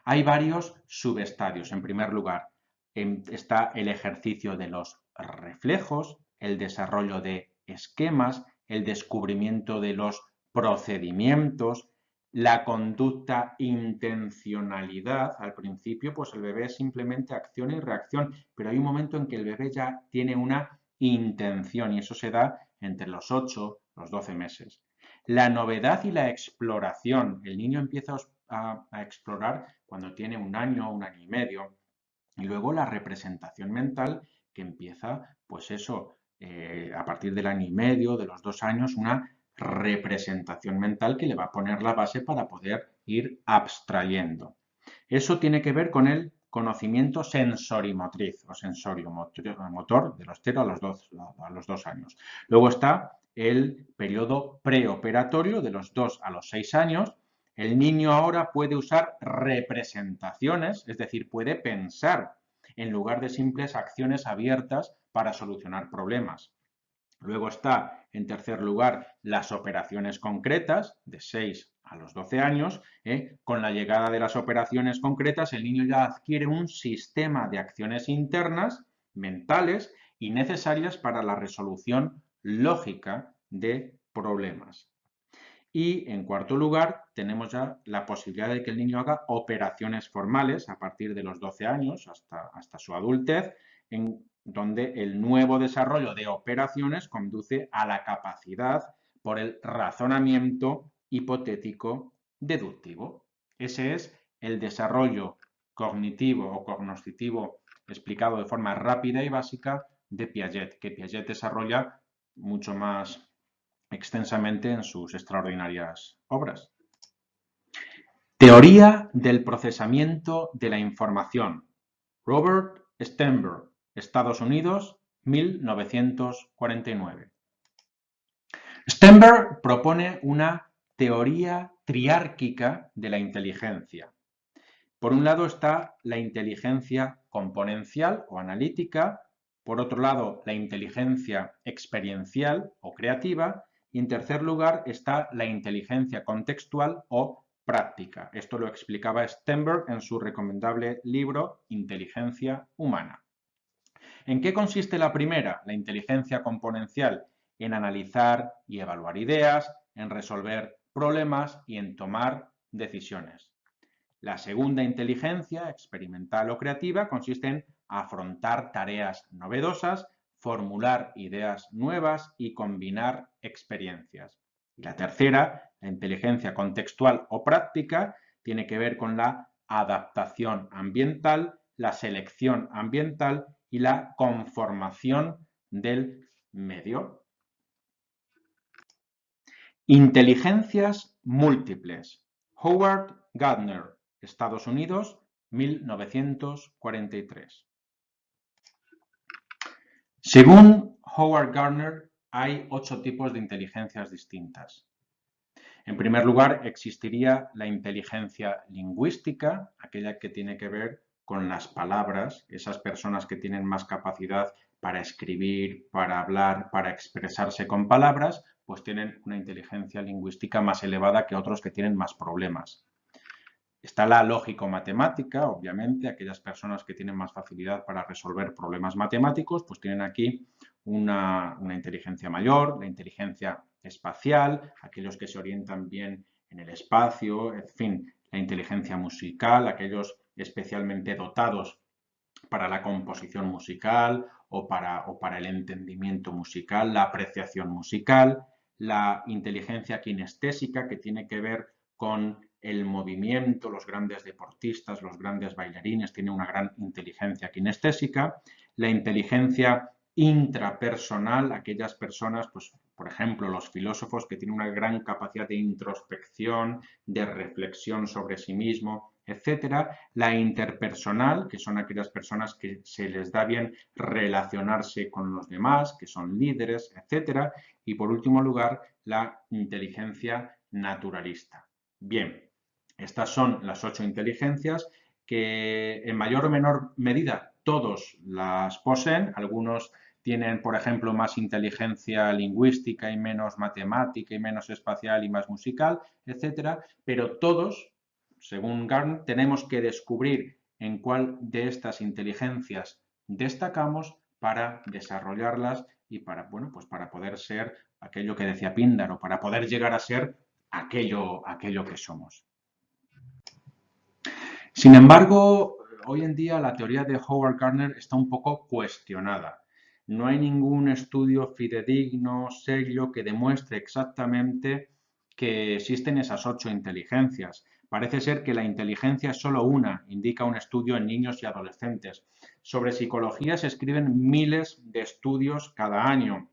Hay varios subestadios. En primer lugar, está el ejercicio de los reflejos, el desarrollo de esquemas, el descubrimiento de los procedimientos, la conducta intencionalidad. Al principio, pues el bebé es simplemente acción y reacción, pero hay un momento en que el bebé ya tiene una intención y eso se da entre los 8, los 12 meses. La novedad y la exploración. El niño empieza a explorar cuando tiene un año y medio. Y luego la representación mental que empieza, pues eso, a partir del año y medio, de los 2 años, una representación mental que le va a poner la base para poder ir abstrayendo. Eso tiene que ver con el conocimiento sensorimotriz o sensoriomotor de los 0 a los 2 años. Luego está el periodo preoperatorio de los 2 a los 6 años. El niño ahora puede usar representaciones, es decir, puede pensar en lugar de simples acciones abiertas para solucionar problemas. Luego está, en tercer lugar, las operaciones concretas, de 6 a los 12 años. Con la llegada de las operaciones concretas, el niño ya adquiere un sistema de acciones internas, mentales y necesarias para la resolución lógica de problemas. Y, en cuarto lugar, tenemos ya la posibilidad de que el niño haga operaciones formales a partir de los 12 años hasta su adultez, en donde el nuevo desarrollo de operaciones conduce a la capacidad por el razonamiento hipotético deductivo. Ese es el desarrollo cognitivo o cognoscitivo explicado de forma rápida y básica de Piaget, que Piaget desarrolla mucho más extensamente en sus extraordinarias obras. Teoría del procesamiento de la información. Robert Sternberg, Estados Unidos, 1949. Sternberg propone una teoría triárquica de la inteligencia. Por un lado está la inteligencia componencial o analítica, por otro lado la inteligencia experiencial o creativa y en tercer lugar está la inteligencia contextual o práctica. Esto lo explicaba Sternberg en su recomendable libro Inteligencia Humana. ¿En qué consiste la primera? La inteligencia componencial, en analizar y evaluar ideas, en resolver problemas y en tomar decisiones. La segunda inteligencia, experimental o creativa, consiste en afrontar tareas novedosas, formular ideas nuevas y combinar experiencias. Y la tercera, la inteligencia contextual o práctica, tiene que ver con la adaptación ambiental, la selección ambiental y la conformación del medio. Inteligencias múltiples. Howard Gardner, Estados Unidos, 1943. Según Howard Gardner, hay 8 tipos de inteligencias distintas. En primer lugar, existiría la inteligencia lingüística, aquella que tiene que ver con las palabras, esas personas que tienen más capacidad para escribir, para hablar, para expresarse con palabras, pues tienen una inteligencia lingüística más elevada que otros que tienen más problemas. Está la lógico-matemática, obviamente, aquellas personas que tienen más facilidad para resolver problemas matemáticos, pues tienen aquí una inteligencia mayor, la inteligencia espacial, aquellos que se orientan bien en el espacio, en fin, la inteligencia musical, aquellos especialmente dotados para la composición musical o para el entendimiento musical, la apreciación musical, la inteligencia kinestésica, que tiene que ver con el movimiento, los grandes deportistas, los grandes bailarines tienen una gran inteligencia kinestésica, la inteligencia intrapersonal, aquellas personas, pues, por ejemplo, los filósofos que tienen una gran capacidad de introspección, de reflexión sobre sí mismo, etcétera. La interpersonal, que son aquellas personas que se les da bien relacionarse con los demás, que son líderes, etcétera. Y por último lugar, la inteligencia naturalista. Bien, estas son las 8 inteligencias que en mayor o menor medida todos las poseen. Algunos tienen, por ejemplo, más inteligencia lingüística y menos matemática y menos espacial y más musical, etcétera. Pero todos, según Gardner, tenemos que descubrir en cuál de estas inteligencias destacamos para desarrollarlas y para, bueno, pues para poder ser aquello que decía Píndaro, para poder llegar a ser aquello que somos. Sin embargo, hoy en día la teoría de Howard Gardner está un poco cuestionada. No hay ningún estudio fidedigno, serio, que demuestre exactamente que existen esas 8 inteligencias. Parece ser que la inteligencia es solo una, indica un estudio en niños y adolescentes. Sobre psicología se escriben miles de estudios cada año,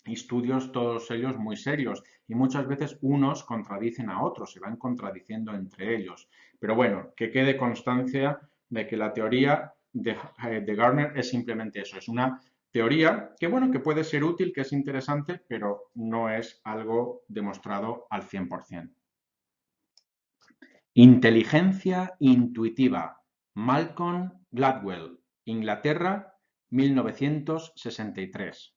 estudios todos ellos muy serios, y muchas veces unos contradicen a otros, se van contradiciendo entre ellos. Pero bueno, que quede constancia de que la teoría de Gardner es simplemente eso, es una teoría que, bueno, que puede ser útil, que es interesante, pero no es algo demostrado al 100%. Inteligencia intuitiva. Malcolm Gladwell, Inglaterra, 1963.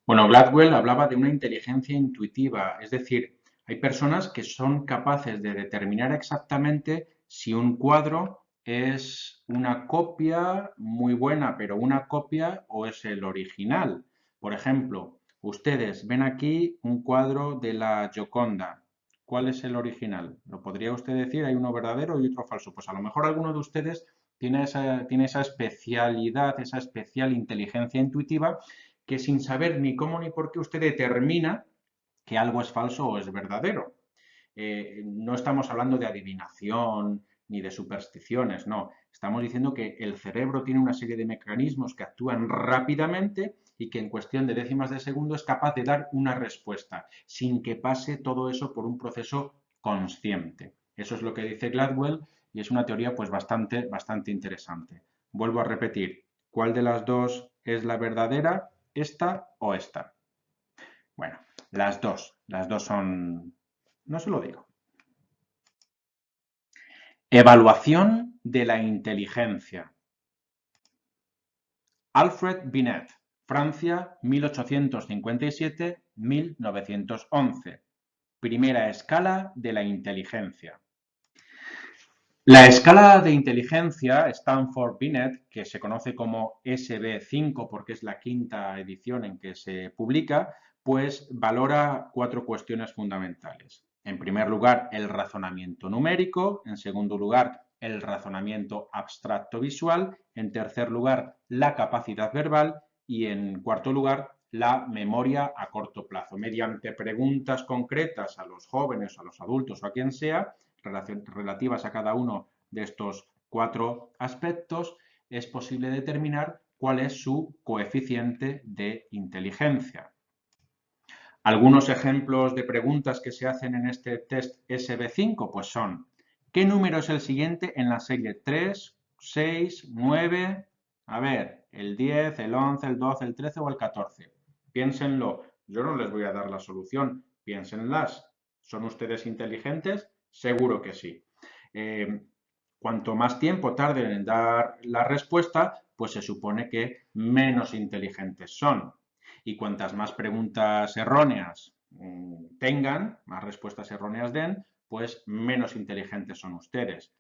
Bueno, Gladwell hablaba de una inteligencia intuitiva, es decir, hay personas que son capaces de determinar exactamente si un cuadro es una copia muy buena, pero una copia o es el original. Por ejemplo, ustedes ven aquí un cuadro de la Gioconda. ¿Cuál es el original? ¿Lo podría usted decir? Hay uno verdadero y otro falso. Pues a lo mejor alguno de ustedes tiene esa especialidad, esa especial inteligencia intuitiva que sin saber ni cómo ni por qué usted determina que algo es falso o es verdadero. No estamos hablando de adivinación ni de supersticiones, no. Estamos diciendo que el cerebro tiene una serie de mecanismos que actúan rápidamente y que en cuestión de décimas de segundo es capaz de dar una respuesta sin que pase todo eso por un proceso consciente. Eso es lo que dice Gladwell y es una teoría pues bastante interesante. Vuelvo a repetir, ¿cuál de las dos es la verdadera? ¿Esta o esta? Bueno, las dos son... No se lo digo. Evaluación de la inteligencia. Alfred Binet, Francia, 1857-1911. Primera escala de la inteligencia. La escala de inteligencia Stanford-Binet, que se conoce como SB5 porque es la quinta edición en que se publica, pues valora 4 cuestiones fundamentales. En primer lugar, el razonamiento numérico. En segundo lugar, el razonamiento abstracto visual, en tercer lugar, la capacidad verbal y en cuarto lugar, la memoria a corto plazo. Mediante preguntas concretas a los jóvenes, a los adultos o a quien sea, relativas a cada uno de estos 4 aspectos, es posible determinar cuál es su coeficiente de inteligencia. Algunos ejemplos de preguntas que se hacen en este test SB5 pues son: ¿qué número es el siguiente en la serie 3, 6, 9? A ver, el 10, el 11, el 12, el 13 o el 14. Piénsenlo. Yo no les voy a dar la solución. Piénsenlas. ¿Son ustedes inteligentes? Seguro que sí. Cuanto más tiempo tarden en dar la respuesta, pues se supone que menos inteligentes son. Y cuantas más preguntas erróneas tengan, más respuestas erróneas den, pues menos inteligentes son ustedes.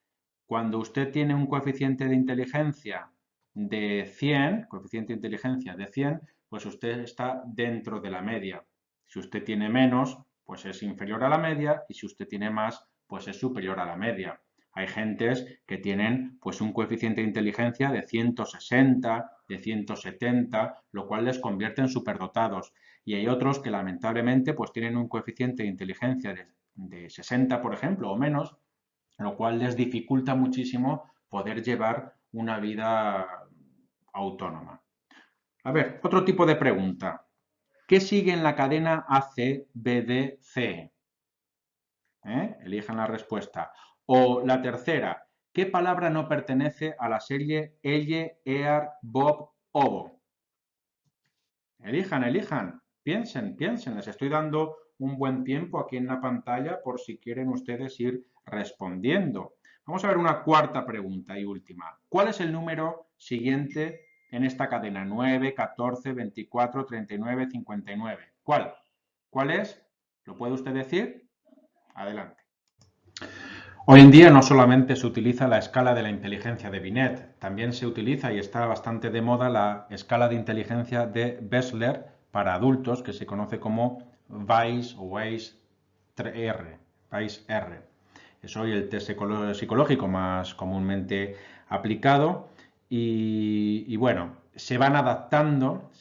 Cuando usted tiene un coeficiente de inteligencia de 100, pues usted está dentro de la media. Si usted tiene menos, pues es inferior a la media, y si usted tiene más, pues es superior a la media. Hay gentes que tienen pues un coeficiente de inteligencia de 160, de 170, lo cual les convierte en superdotados. Y hay otros que lamentablemente pues tienen un coeficiente de inteligencia de 60, por ejemplo, o menos, lo cual les dificulta muchísimo poder llevar una vida autónoma. A ver, otro tipo de pregunta. ¿Qué sigue en la cadena ACBDC? Elijan la respuesta. O la tercera, ¿qué palabra no pertenece a la serie Elle, Ear, Bob, Ovo? Elijan, piensen, les estoy dando un buen tiempo aquí en la pantalla por si quieren ustedes ir respondiendo. Vamos a ver una cuarta pregunta y última. ¿Cuál es el número siguiente en esta cadena? 9, 14, 24, 39, 59. ¿Cuál? ¿Cuál es? ¿Lo puede usted decir? Adelante. Hoy en día no solamente se utiliza la escala de la inteligencia de Binet, también se utiliza y está bastante de moda la escala de inteligencia de Wechsler para adultos, que se conoce como WISE o WISE-R. Es hoy el test psicológico más comúnmente aplicado y bueno, se van adaptando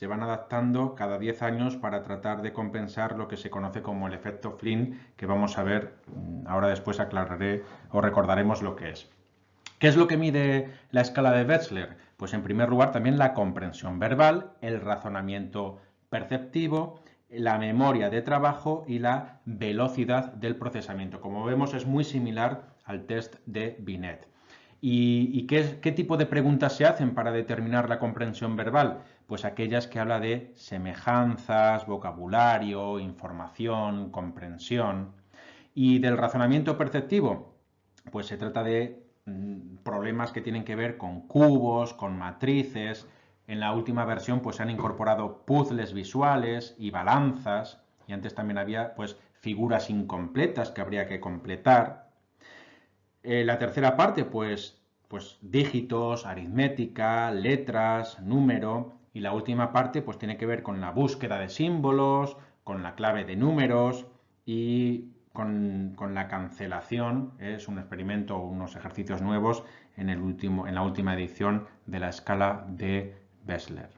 cada 10 años para tratar de compensar lo que se conoce como el efecto Flynn, que vamos a ver, ahora después aclararé o recordaremos lo que es. ¿Qué es lo que mide la escala de Wechsler? Pues en primer lugar también la comprensión verbal, el razonamiento perceptivo, la memoria de trabajo y la velocidad del procesamiento. Como vemos, es muy similar al test de Binet. ¿Y qué tipo de preguntas se hacen para determinar la comprensión verbal? Pues aquellas que habla de semejanzas, vocabulario, información, comprensión. ¿Y del razonamiento perceptivo? Pues se trata de problemas que tienen que ver con cubos, con matrices. En la última versión pues se han incorporado puzzles visuales y balanzas, y antes también había pues figuras incompletas que habría que completar. La tercera parte pues dígitos, aritmética, letras, número, y la última parte pues tiene que ver con la búsqueda de símbolos, con la clave de números y con la cancelación. Es un experimento, unos ejercicios nuevos en la última edición de la escala de Wechsler.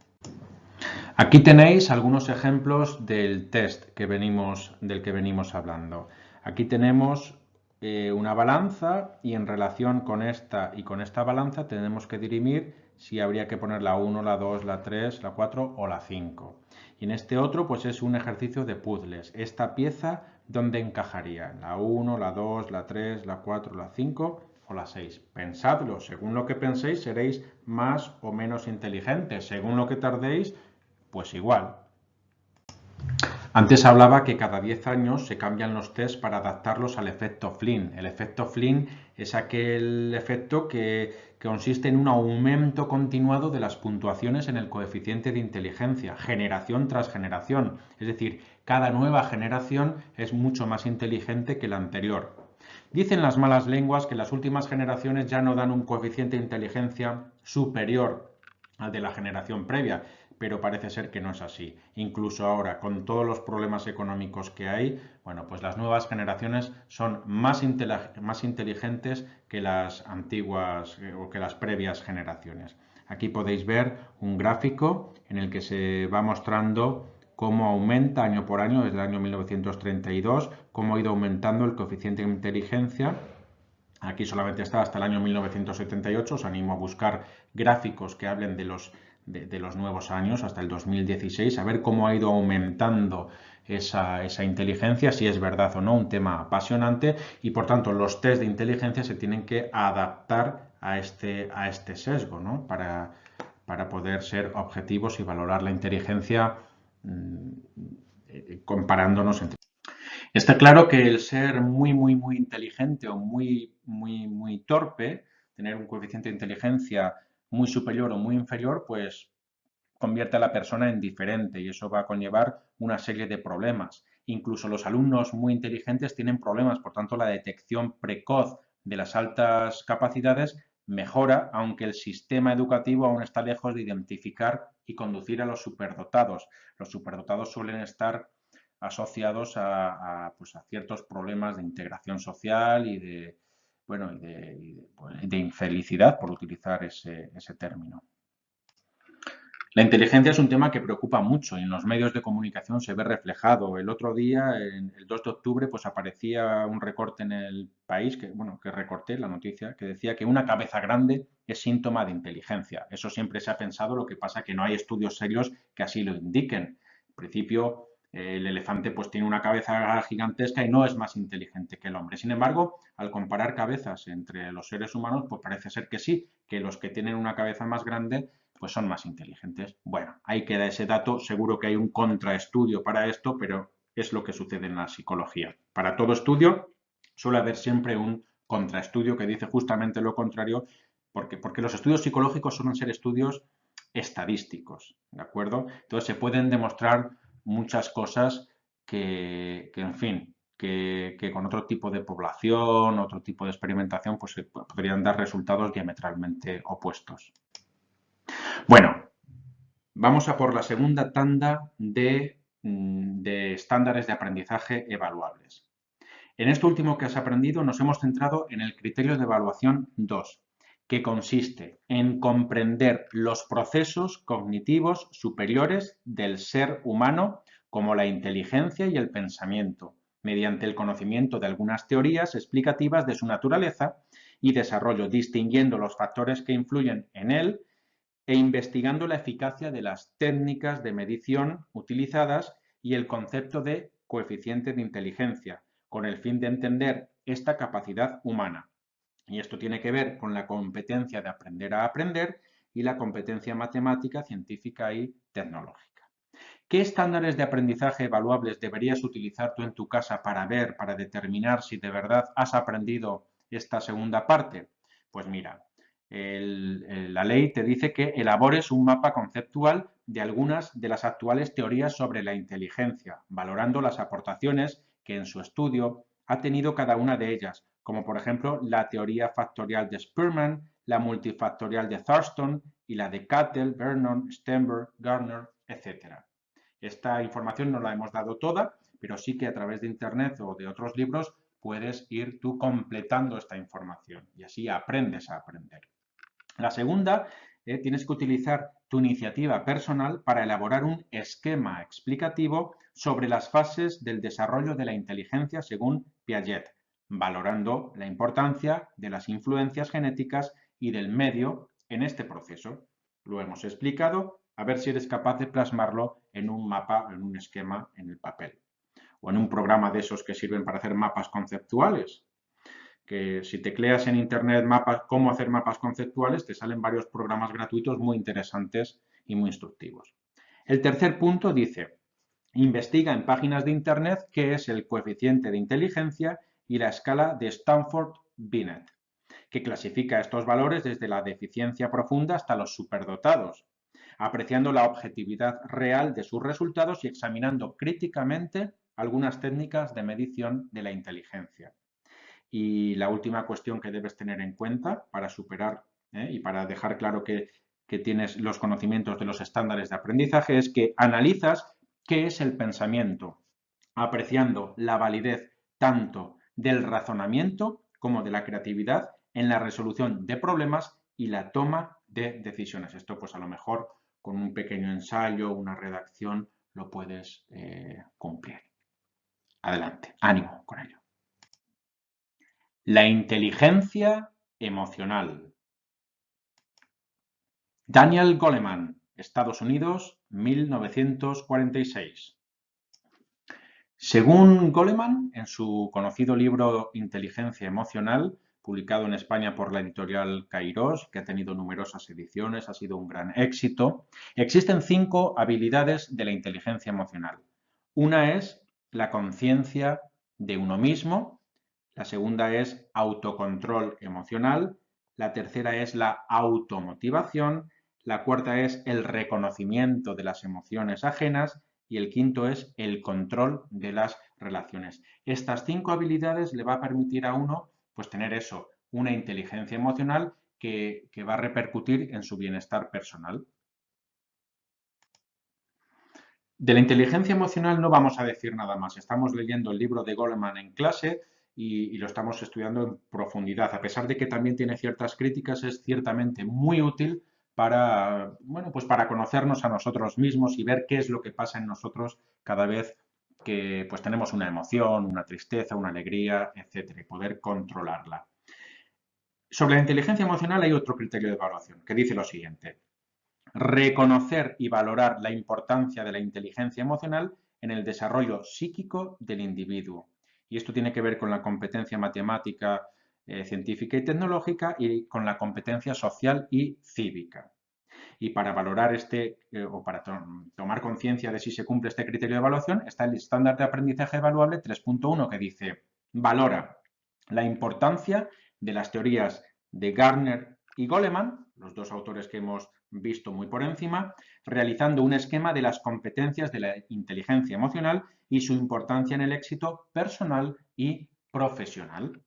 Aquí tenéis algunos ejemplos del test del que venimos hablando. Aquí tenemos una balanza y en relación con esta y con esta balanza tenemos que dirimir si habría que poner la 1, la 2, la 3, la 4 o la 5. Y en este otro pues es un ejercicio de puzzles. Esta pieza, ¿dónde encajaría? ¿La 1, la 2, la 3, la 4, la 5 o la 6? Pensadlo. Según lo que penséis seréis más o menos inteligentes. Según lo que tardéis, pues igual. Antes hablaba que cada 10 años se cambian los test para adaptarlos al efecto Flynn. El efecto Flynn es aquel efecto que consiste en un aumento continuado de las puntuaciones en el coeficiente de inteligencia, generación tras generación. Es decir, cada nueva generación es mucho más inteligente que la anterior. Dicen las malas lenguas que las últimas generaciones ya no dan un coeficiente de inteligencia superior al de la generación previa, pero parece ser que no es así. Incluso ahora, con todos los problemas económicos que hay, bueno, pues las nuevas generaciones son más inteligentes que las antiguas o que las previas generaciones. Aquí podéis ver un gráfico en el que se va mostrando cómo aumenta año por año, desde el año 1932, cómo ha ido aumentando el coeficiente de inteligencia. Aquí solamente está hasta el año 1978, os animo a buscar gráficos que hablen de los nuevos años, hasta el 2016, a ver cómo ha ido aumentando esa inteligencia, si es verdad o no, un tema apasionante, y por tanto los test de inteligencia se tienen que adaptar a este sesgo, ¿no? Para poder ser objetivos y valorar la inteligencia comparándonos entre. Está claro que el ser muy inteligente o muy torpe, tener un coeficiente de inteligencia muy superior o muy inferior, pues convierte a la persona en diferente y eso va a conllevar una serie de problemas. Incluso los alumnos muy inteligentes tienen problemas, por tanto la detección precoz de las altas capacidades mejora, aunque el sistema educativo aún está lejos de identificar y conducir a los superdotados. Los superdotados suelen estar asociados pues a ciertos problemas de integración social y de infelicidad, por utilizar ese término. La inteligencia es un tema que preocupa mucho y en los medios de comunicación se ve reflejado. El otro día, el 2 de octubre, pues aparecía un recorte en El País, que recorté la noticia, que decía que una cabeza grande es síntoma de inteligencia. Eso siempre se ha pensado, lo que pasa que no hay estudios serios que así lo indiquen. En principio, el elefante pues tiene una cabeza gigantesca y no es más inteligente que el hombre. Sin embargo, al comparar cabezas entre los seres humanos, pues parece ser que sí, que los que tienen una cabeza más grande pues son más inteligentes. Bueno, ahí queda ese dato. Seguro que hay un contraestudio para esto, pero es lo que sucede en la psicología. Para todo estudio suele haber siempre un contraestudio que dice justamente lo contrario, porque los estudios psicológicos suelen ser estudios estadísticos, ¿de acuerdo? Entonces se pueden demostrar muchas cosas en fin, que con otro tipo de población, otro tipo de experimentación, pues podrían dar resultados diametralmente opuestos. Bueno, vamos a por la segunda tanda de estándares de aprendizaje evaluables. En esto último que has aprendido nos hemos centrado en el criterio de evaluación 2, que consiste en comprender los procesos cognitivos superiores del ser humano, como la inteligencia y el pensamiento, mediante el conocimiento de algunas teorías explicativas de su naturaleza y desarrollo, distinguiendo los factores que influyen en él e investigando la eficacia de las técnicas de medición utilizadas y el concepto de coeficiente de inteligencia, con el fin de entender esta capacidad humana. Y esto tiene que ver con la competencia de aprender a aprender y la competencia matemática, científica y tecnológica. ¿Qué estándares de aprendizaje evaluables deberías utilizar tú en tu casa para determinar si de verdad has aprendido esta segunda parte? Pues mira, la ley te dice que elabores un mapa conceptual de algunas de las actuales teorías sobre la inteligencia, valorando las aportaciones que en su estudio ha tenido cada una de ellas, como por ejemplo la teoría factorial de Spearman, la multifactorial de Thurston y la de Cattell, Vernon, Stenberg, Gardner, etc. Esta información no la hemos dado toda, pero sí que a través de Internet o de otros libros puedes ir tú completando esta información y así aprendes a aprender. La segunda, tienes que utilizar tu iniciativa personal para elaborar un esquema explicativo sobre las fases del desarrollo de la inteligencia según Piaget, valorando la importancia de las influencias genéticas y del medio en este proceso. Lo hemos explicado, a ver si eres capaz de plasmarlo en un mapa, en un esquema en el papel. O en un programa de esos que sirven para hacer mapas conceptuales, que si tecleas en internet cómo hacer mapas conceptuales, te salen varios programas gratuitos muy interesantes y muy instructivos. El tercer punto dice, investiga en páginas de internet qué es el coeficiente de inteligencia y la escala de Stanford-Binet, que clasifica estos valores desde la deficiencia profunda hasta los superdotados, apreciando la objetividad real de sus resultados y examinando críticamente algunas técnicas de medición de la inteligencia. Y la última cuestión que debes tener en cuenta para superar y para dejar claro que que tienes los conocimientos de los estándares de aprendizaje es que analizas qué es el pensamiento, apreciando la validez tanto del razonamiento como de la creatividad en la resolución de problemas y la toma de decisiones. Esto pues a lo mejor con un pequeño ensayo, una redacción, lo puedes cumplir. Adelante, ánimo con ello. La inteligencia emocional. Daniel Goleman, Estados Unidos, 1946. Según Goleman, en su conocido libro Inteligencia emocional, publicado en España por la editorial Kairos, que ha tenido numerosas ediciones, ha sido un gran éxito, existen 5 habilidades de la inteligencia emocional. Una es la conciencia de uno mismo, la segunda es autocontrol emocional, la tercera es la automotivación, la cuarta es el reconocimiento de las emociones ajenas y el quinto es el control de las relaciones. Estas 5 habilidades le va a permitir a uno pues tener eso, una inteligencia emocional que va a repercutir en su bienestar personal. De la inteligencia emocional no vamos a decir nada más. Estamos leyendo el libro de Goleman en clase y lo estamos estudiando en profundidad. A pesar de que también tiene ciertas críticas, es ciertamente muy útil para, bueno, pues para conocernos a nosotros mismos y ver qué es lo que pasa en nosotros cada vez que pues tenemos una emoción, una tristeza, una alegría, etcétera, y poder controlarla. Sobre la inteligencia emocional hay otro criterio de evaluación que dice lo siguiente: reconocer y valorar la importancia de la inteligencia emocional en el desarrollo psíquico del individuo. Y esto tiene que ver con la competencia matemática, científica y tecnológica y con la competencia social y cívica. Y para valorar o para tomar conciencia de si se cumple este criterio de evaluación, está el estándar de aprendizaje evaluable 3.1 que dice: valora la importancia de las teorías de Gardner y Goleman, los dos autores que hemos visto muy por encima, realizando un esquema de las competencias de la inteligencia emocional y su importancia en el éxito personal y profesional.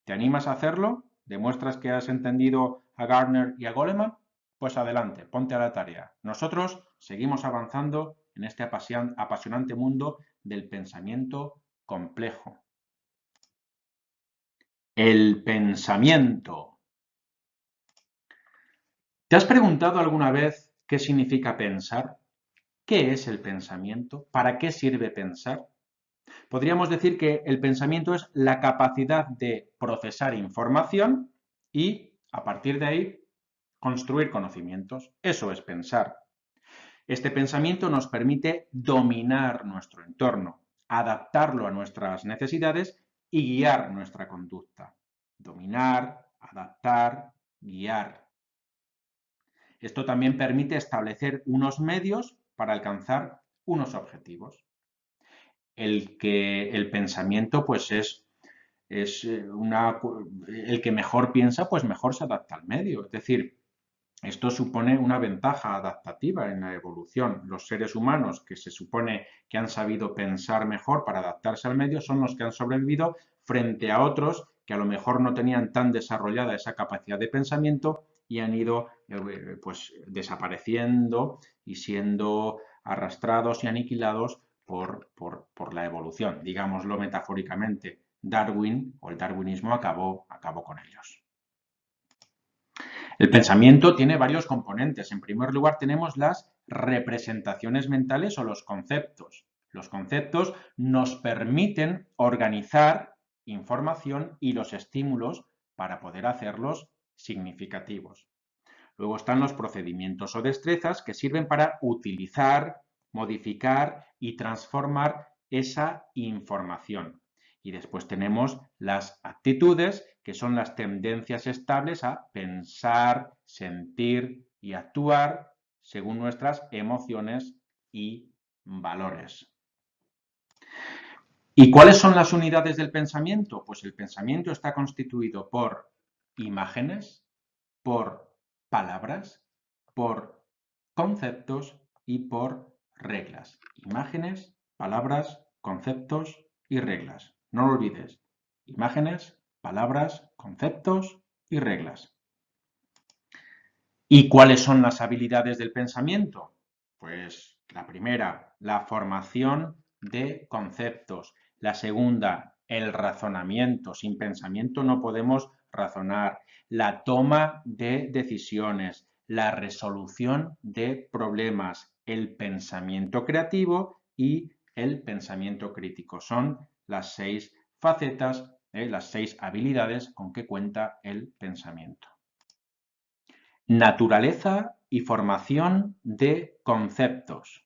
¿Te animas a hacerlo? ¿Demuestras que has entendido a Gardner y a Goleman? Pues adelante, ponte a la tarea. Nosotros seguimos avanzando en este apasionante mundo del pensamiento complejo. El pensamiento. ¿Te has preguntado alguna vez qué significa pensar? ¿Qué es el pensamiento? ¿Para qué sirve pensar? Podríamos decir que el pensamiento es la capacidad de procesar información y, a partir de ahí, construir conocimientos. Eso es pensar. Este pensamiento nos permite dominar nuestro entorno, adaptarlo a nuestras necesidades y guiar nuestra conducta. Dominar, adaptar, guiar. Esto también permite establecer unos medios para alcanzar unos objetivos. El pensamiento pues es el que mejor piensa, pues mejor se adapta al medio. Es decir, esto supone una ventaja adaptativa en la evolución. Los seres humanos que se supone que han sabido pensar mejor para adaptarse al medio son los que han sobrevivido frente a otros que a lo mejor no tenían tan desarrollada esa capacidad de pensamiento y han ido pues desapareciendo y siendo arrastrados y aniquilados por la evolución. Digámoslo metafóricamente, Darwin o el darwinismo acabó con ellos. El pensamiento tiene varios componentes. En primer lugar, tenemos las representaciones mentales o los conceptos. Los conceptos nos permiten organizar información y los estímulos para poder hacerlos significativos. Luego están los procedimientos o destrezas que sirven para utilizar, modificar y transformar esa información. Y después tenemos las actitudes, que son las tendencias estables a pensar, sentir y actuar según nuestras emociones y valores. ¿Y cuáles son las unidades del pensamiento? Pues el pensamiento está constituido por imágenes, por palabras, por conceptos y por reglas. Imágenes, palabras, conceptos y reglas. No lo olvides. Imágenes, palabras, conceptos y reglas. ¿Y cuáles son las habilidades del pensamiento? Pues la primera, la formación de conceptos. La segunda, el razonamiento. Sin pensamiento no podemos razonar. La toma de decisiones, la resolución de problemas, el pensamiento creativo y el pensamiento crítico. Son las 6 facetas, las 6 habilidades con que cuenta el pensamiento. Naturaleza y formación de conceptos.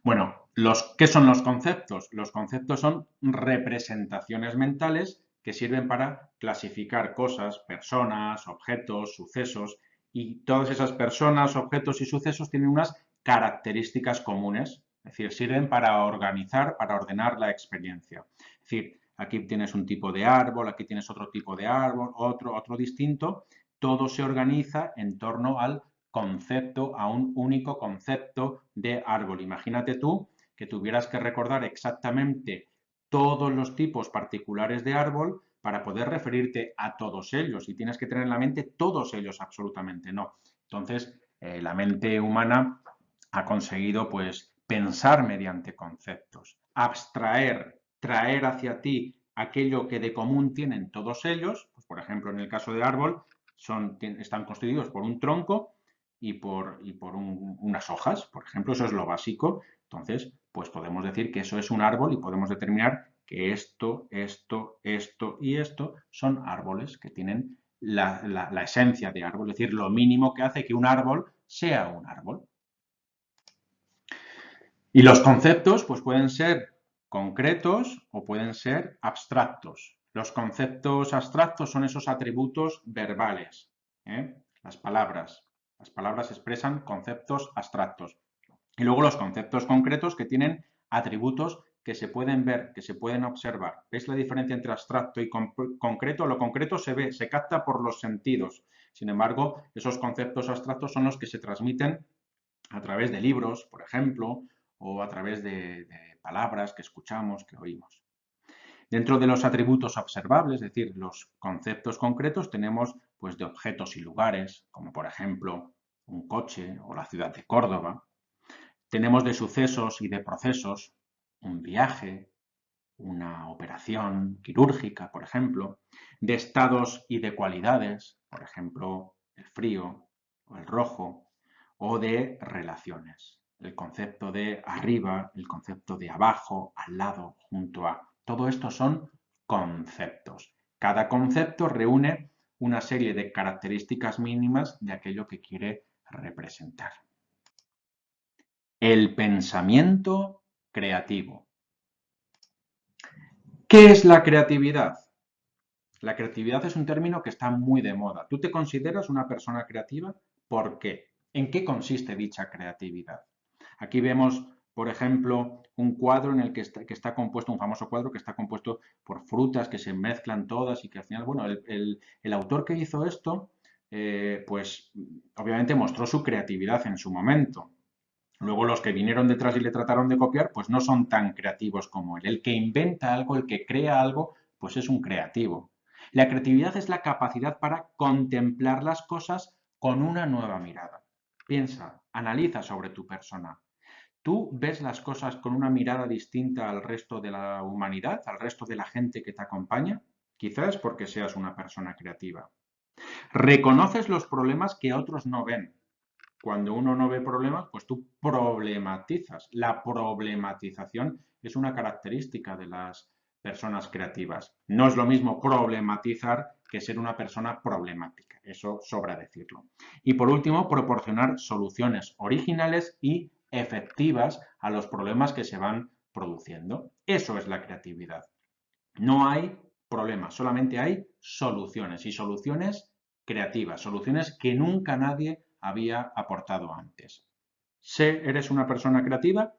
Bueno, ¿qué son los conceptos? Los conceptos son representaciones mentales que sirven para clasificar cosas, personas, objetos, sucesos, y todas esas personas, objetos y sucesos tienen unas características comunes, es decir, sirven para organizar, para ordenar la experiencia. Es decir, aquí tienes un tipo de árbol, aquí tienes otro tipo de árbol, otro distinto, todo se organiza en torno al concepto, a un único concepto de árbol. Imagínate tú que tuvieras que recordar exactamente todos los tipos particulares de árbol para poder referirte a todos ellos y tienes que tener en la mente todos ellos, absolutamente no. Entonces, la mente humana ha conseguido pues pensar mediante conceptos, abstraer, traer hacia ti aquello que de común tienen todos ellos, pues, por ejemplo, en el caso del árbol, están constituidos por un tronco y por unas hojas, por ejemplo, eso es lo básico. Entonces, pues podemos decir que eso es un árbol y podemos determinar que esto y esto son árboles que tienen la esencia de árbol, es decir, lo mínimo que hace que un árbol sea un árbol. Y los conceptos pues pueden ser concretos o pueden ser abstractos. Los conceptos abstractos son esos atributos verbales, las palabras. Las palabras expresan conceptos abstractos. Y luego los conceptos concretos que tienen atributos que se pueden ver, que se pueden observar. ¿Veis la diferencia entre abstracto y concreto? Lo concreto se ve, se capta por los sentidos. Sin embargo, esos conceptos abstractos son los que se transmiten a través de libros, por ejemplo, o a través de palabras que escuchamos, que oímos. Dentro de los atributos observables, es decir, los conceptos concretos, tenemos pues de objetos y lugares, como por ejemplo un coche o la ciudad de Córdoba. Tenemos de sucesos y de procesos, un viaje, una operación quirúrgica, por ejemplo, de estados y de cualidades, por ejemplo, el frío o el rojo, o de relaciones. El concepto de arriba, el concepto de abajo, al lado, junto a. Todo esto son conceptos. Cada concepto reúne una serie de características mínimas de aquello que quiere representar. El pensamiento creativo. ¿Qué es la creatividad? La creatividad es un término que está muy de moda. ¿Tú te consideras una persona creativa? ¿Por qué? ¿En qué consiste dicha creatividad? Aquí vemos, por ejemplo, un cuadro en el que está compuesto, un famoso cuadro que está compuesto por frutas que se mezclan todas y que al final, bueno, el autor que hizo esto, pues obviamente mostró su creatividad en su momento. Luego los que vinieron detrás y le trataron de copiar, pues no son tan creativos como él. El que inventa algo, el que crea algo, pues es un creativo. La creatividad es la capacidad para contemplar las cosas con una nueva mirada. Piensa, analiza sobre tu persona. ¿Tú ves las cosas con una mirada distinta al resto de la humanidad, al resto de la gente que te acompaña? Quizás porque seas una persona creativa. ¿Reconoces los problemas que otros no ven? Cuando uno no ve problemas, pues tú problematizas. La problematización es una característica de las personas creativas. No es lo mismo problematizar que ser una persona problemática. Eso sobra decirlo. Y por último, proporcionar soluciones originales y efectivas a los problemas que se van produciendo. Eso es la creatividad. No hay problemas, solamente hay soluciones y soluciones creativas, soluciones que nunca nadie había aportado antes. ¿Eres una persona creativa?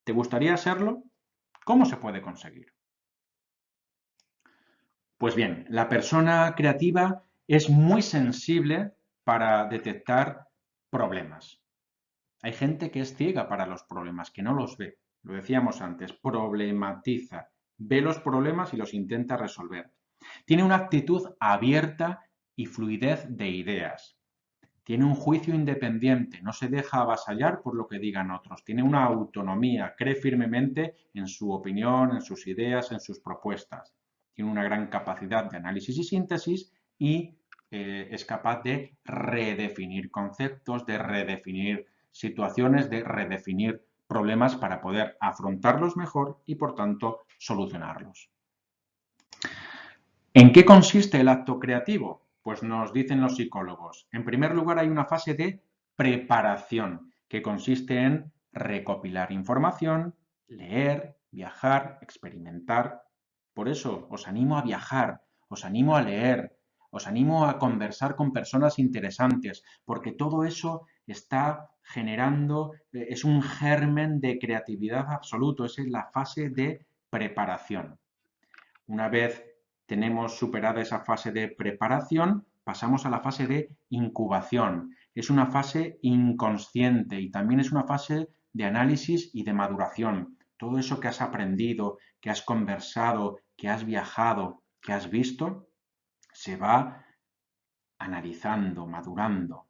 ¿Te gustaría serlo? ¿Cómo se puede conseguir? Pues bien, la persona creativa es muy sensible para detectar problemas. Hay gente que es ciega para los problemas, que no los ve. Lo decíamos antes, problematiza, ve los problemas y los intenta resolver. Tiene una actitud abierta y fluidez de ideas. tiene un juicio independiente, no se deja avasallar por lo que digan otros, tiene una autonomía, cree firmemente en su opinión, en sus ideas, en sus propuestas. Tiene una gran capacidad de análisis y síntesis y es capaz de redefinir conceptos, de redefinir situaciones, de redefinir problemas para poder afrontarlos mejor y, por tanto, solucionarlos. ¿En qué consiste el acto creativo? Pues nos dicen los psicólogos. En primer lugar, hay una fase de preparación, que consiste en recopilar información, leer, viajar, experimentar. Por eso os animo a viajar, os animo a leer, os animo a conversar con personas interesantes, porque todo eso está generando, es un germen de creatividad absoluto, esa es la fase de preparación. Una vez tenemos superada esa fase de preparación, pasamos a la fase de incubación. Es una fase inconsciente y también es una fase de análisis y de maduración. Todo eso que has aprendido, que has conversado, que has viajado, que has visto, se va analizando, madurando,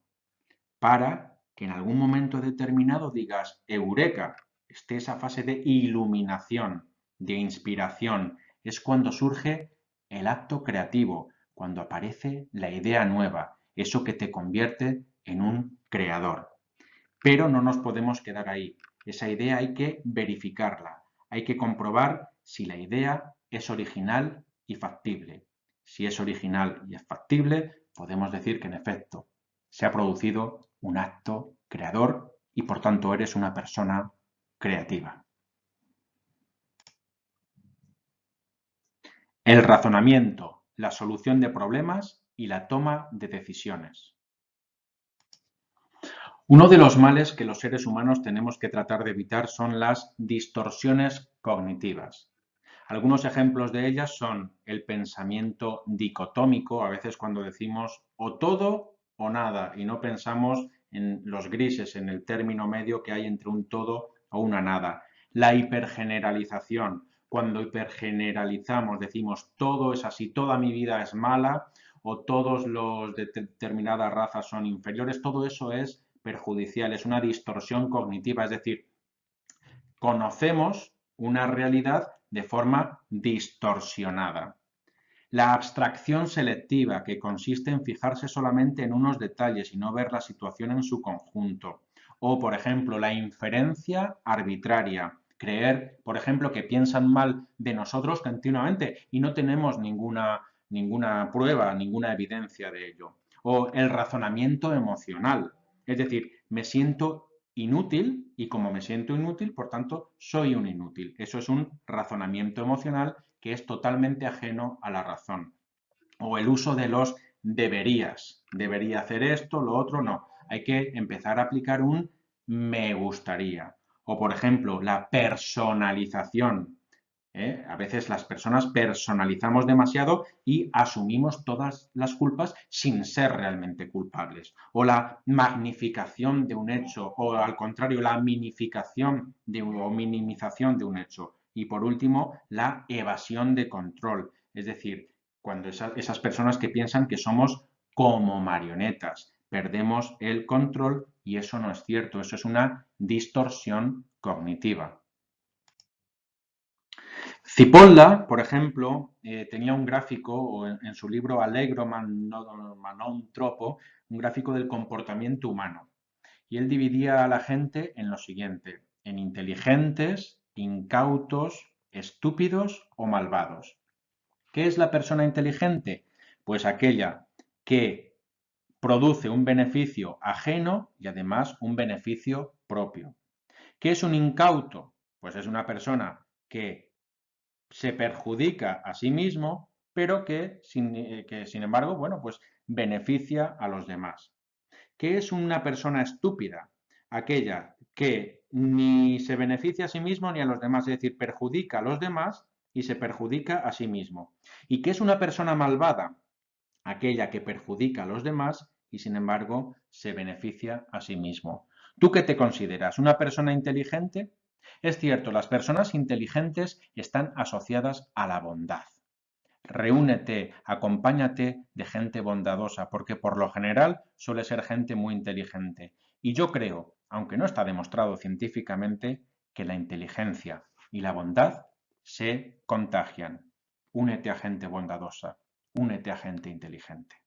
para que en algún momento determinado digas, eureka, esté esa fase de iluminación, de inspiración. Es cuando surge el acto creativo, cuando aparece la idea nueva, eso que te convierte en un creador. Pero no nos podemos quedar ahí. Esa idea hay que verificarla, hay que comprobar si la idea es original y factible. Si es original y es factible, podemos decir que en efecto se ha producido un acto creador y por tanto eres una persona creativa. El razonamiento, la solución de problemas y la toma de decisiones. Uno de los males que los seres humanos tenemos que tratar de evitar son las distorsiones cognitivas. Algunos ejemplos de ellas son el pensamiento dicotómico, a veces cuando decimos o todo o nada y no pensamos en los grises, en el término medio que hay entre un todo o una nada. La hipergeneralización, cuando hipergeneralizamos, decimos todo es así, toda mi vida es mala o todos los de determinada raza son inferiores, todo eso es perjudicial, es una distorsión cognitiva, es decir, conocemos una realidad de forma distorsionada. La abstracción selectiva, que consiste en fijarse solamente en unos detalles y no ver la situación en su conjunto. O, por ejemplo, la inferencia arbitraria, creer, por ejemplo, que piensan mal de nosotros continuamente y no tenemos ninguna prueba, ninguna evidencia de ello. O el razonamiento emocional, es decir, me siento inútil y como me siento inútil, por tanto, soy un inútil. Eso es un razonamiento emocional que es totalmente ajeno a la razón. O el uso de los deberías. Debería hacer esto, lo otro, no. Hay que empezar a aplicar un me gustaría. O, por ejemplo, la personalización. A veces las personas personalizamos demasiado y asumimos todas las culpas sin ser realmente culpables. O la magnificación de un hecho, o al contrario, la minificación o minimización de un hecho. Y por último, la evasión de control. Es decir, cuando esas personas que piensan que somos como marionetas, perdemos el control y eso no es cierto, eso es una distorsión cognitiva. Cipolla, por ejemplo, tenía un gráfico en su libro Allegro ma non troppo, un gráfico del comportamiento humano. Y él dividía a la gente en lo siguiente, en inteligentes, incautos, estúpidos o malvados. ¿Qué es la persona inteligente? Pues aquella que produce un beneficio ajeno y además un beneficio propio. ¿Qué es un incauto? Pues es una persona que se perjudica a sí mismo, pero que sin embargo, bueno, pues beneficia a los demás. ¿Qué es una persona estúpida? Aquella que ni se beneficia a sí mismo ni a los demás, es decir, perjudica a los demás y se perjudica a sí mismo. ¿Y qué es una persona malvada? Aquella que perjudica a los demás y sin embargo se beneficia a sí mismo. ¿Tú qué te consideras? ¿Una persona inteligente? Es cierto, las personas inteligentes están asociadas a la bondad. Reúnete, acompáñate de gente bondadosa, porque por lo general suele ser gente muy inteligente. Y yo creo, aunque no está demostrado científicamente, que la inteligencia y la bondad se contagian. Únete a gente bondadosa, únete a gente inteligente.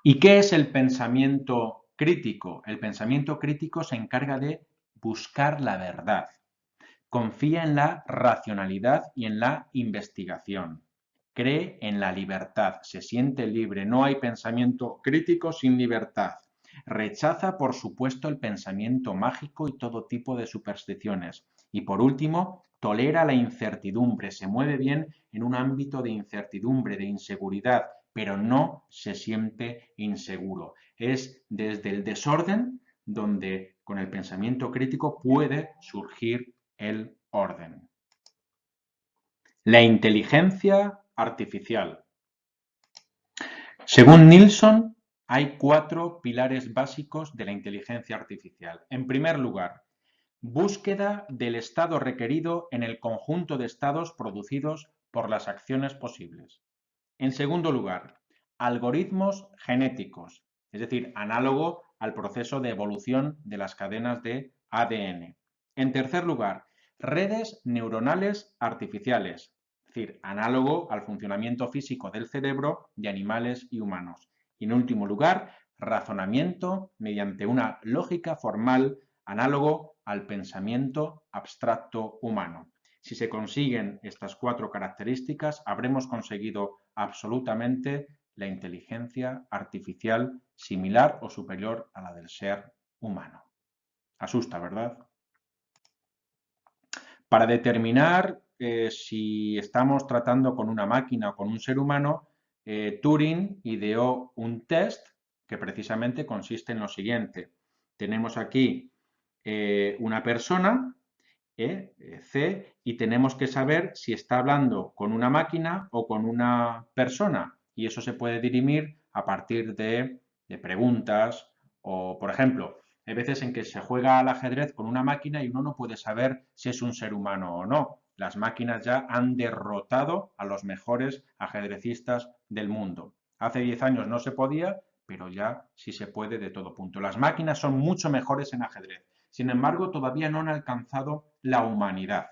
¿Y qué es el pensamiento crítico? El pensamiento crítico se encarga de buscar la verdad. Confía en la racionalidad y en la investigación. Cree en la libertad, se siente libre, no hay pensamiento crítico sin libertad. Rechaza, por supuesto, el pensamiento mágico y todo tipo de supersticiones. Y por último, tolera la incertidumbre, se mueve bien en un ámbito de incertidumbre, de inseguridad, pero no se siente inseguro. Es desde el desorden donde con el pensamiento crítico puede surgir el orden. La inteligencia artificial. Según Nilsson, hay 4 pilares básicos de la inteligencia artificial. En primer lugar, búsqueda del estado requerido en el conjunto de estados producidos por las acciones posibles. En segundo lugar, algoritmos genéticos, es decir, análogo al proceso de evolución de las cadenas de ADN. En tercer lugar, redes neuronales artificiales, es decir, análogo al funcionamiento físico del cerebro de animales y humanos. Y en último lugar, razonamiento mediante una lógica formal análogo al pensamiento abstracto humano. Si se consiguen estas 4 características, habremos conseguido absolutamente la inteligencia artificial similar o superior a la del ser humano. Asusta, ¿verdad? Para determinar si estamos tratando con una máquina o con un ser humano, Turing ideó un test que precisamente consiste en lo siguiente. Tenemos aquí una persona, C, y tenemos que saber si está hablando con una máquina o con una persona. Y eso se puede dirimir a partir de preguntas o, por ejemplo, hay veces en que se juega al ajedrez con una máquina y uno no puede saber si es un ser humano o no. Las máquinas ya han derrotado a los mejores ajedrecistas del mundo. Hace 10 años no se podía, pero ya sí se puede de todo punto. Las máquinas son mucho mejores en ajedrez. Sin embargo, todavía no han alcanzado la humanidad.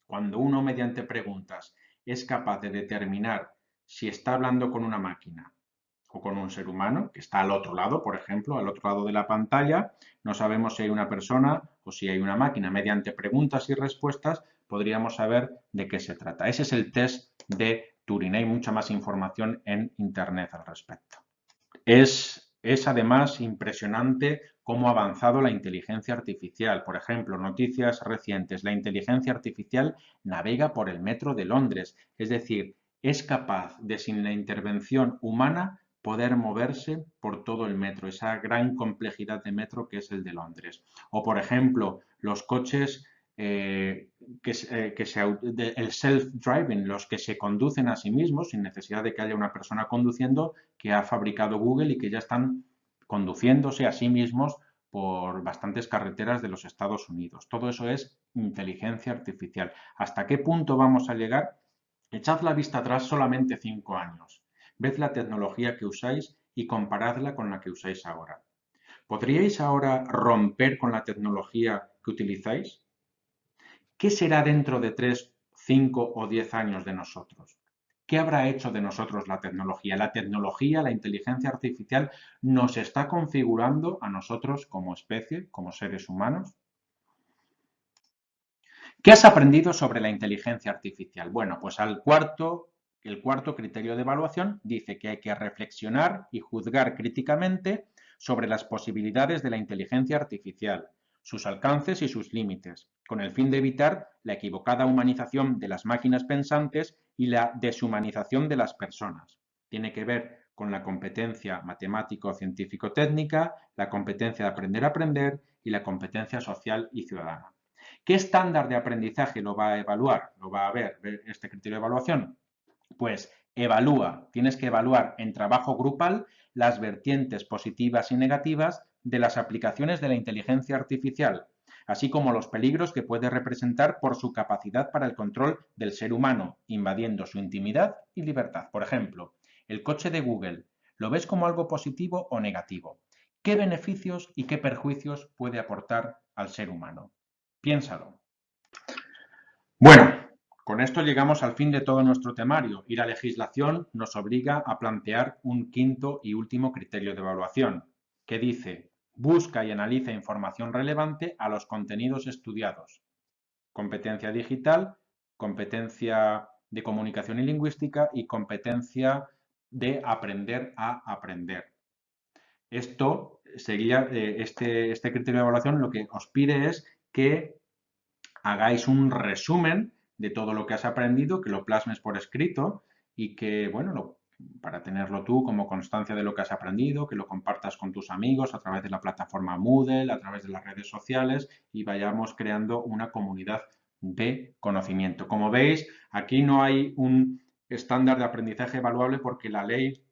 Cuando uno, mediante preguntas, es capaz de determinar si está hablando con una máquina o con un ser humano, que está al otro lado, por ejemplo, al otro lado de la pantalla, no sabemos si hay una persona o si hay una máquina. Mediante preguntas y respuestas podríamos saber de qué se trata. Ese es el test de Turing. Hay mucha más información en Internet al respecto. Es además impresionante cómo ha avanzado la inteligencia artificial. Por ejemplo, noticias recientes. La inteligencia artificial navega por el metro de Londres. Es decir, es capaz de, sin la intervención humana, poder moverse por todo el metro, esa gran complejidad de metro que es el de Londres. O, por ejemplo, los coches el self-driving, los que se conducen a sí mismos sin necesidad de que haya una persona conduciendo, que ha fabricado Google y que ya están conduciéndose a sí mismos por bastantes carreteras de los Estados Unidos. Todo eso es inteligencia artificial. ¿Hasta qué punto vamos a llegar? Echad la vista atrás solamente 5 años. Ved la tecnología que usáis y comparadla con la que usáis ahora. ¿Podríais ahora romper con la tecnología que utilizáis? ¿Qué será dentro de 3, 5 o 10 años de nosotros? ¿Qué habrá hecho de nosotros la tecnología? La tecnología, la inteligencia artificial, ¿nos está configurando a nosotros como especie, como seres humanos? ¿Qué has aprendido sobre la inteligencia artificial? Bueno, pues el cuarto criterio de evaluación dice que hay que reflexionar y juzgar críticamente sobre las posibilidades de la inteligencia artificial, sus alcances y sus límites, con el fin de evitar la equivocada humanización de las máquinas pensantes y la deshumanización de las personas. Tiene que ver con la competencia matemático-científico-técnica, la competencia de aprender a aprender y la competencia social y ciudadana. ¿Qué estándar de aprendizaje lo va a evaluar? ¿Lo va a ver este criterio de evaluación? Pues tienes que evaluar en trabajo grupal las vertientes positivas y negativas de las aplicaciones de la inteligencia artificial. así como los peligros que puede representar por su capacidad para el control del ser humano, invadiendo su intimidad y libertad. Por ejemplo, el coche de Google, ¿lo ves como algo positivo o negativo? ¿Qué beneficios y qué perjuicios puede aportar al ser humano? Piénsalo. Bueno, con esto llegamos al fin de todo nuestro temario y la legislación nos obliga a plantear un quinto y último criterio de evaluación, que dice: busca y analiza información relevante a los contenidos estudiados. Competencia digital, competencia de comunicación y lingüística y competencia de aprender a aprender. Esto sería, este criterio de evaluación lo que os pide es que hagáis un resumen de todo lo que has aprendido, que lo plasmes por escrito y que, bueno, para tenerlo tú como constancia de lo que has aprendido, que lo compartas con tus amigos a través de la plataforma Moodle, a través de las redes sociales y vayamos creando una comunidad de conocimiento. Como veis, aquí no hay un estándar de aprendizaje evaluable porque la ley,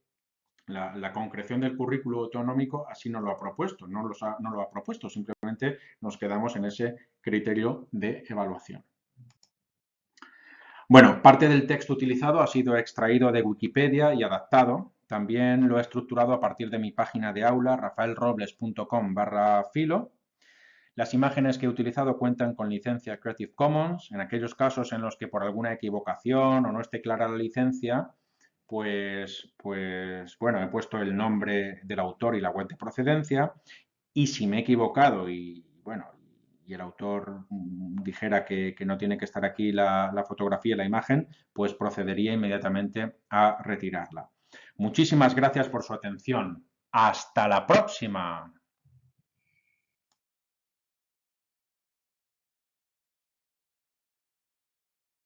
la concreción del currículo autonómico así no lo ha propuesto, no lo ha propuesto, simplemente nos quedamos en ese criterio de evaluación. Bueno, parte del texto utilizado ha sido extraído de Wikipedia y adaptado. También lo he estructurado a partir de mi página de aula, rafaelrobles.com/filo. Las imágenes que he utilizado cuentan con licencia Creative Commons. En aquellos casos en los que por alguna equivocación o no esté clara la licencia, pues bueno, he puesto el nombre del autor y la web de procedencia, y si me he equivocado y bueno, y el autor dijera que no tiene que estar aquí la fotografía y la imagen, pues procedería inmediatamente a retirarla. Muchísimas gracias por su atención. ¡Hasta la próxima!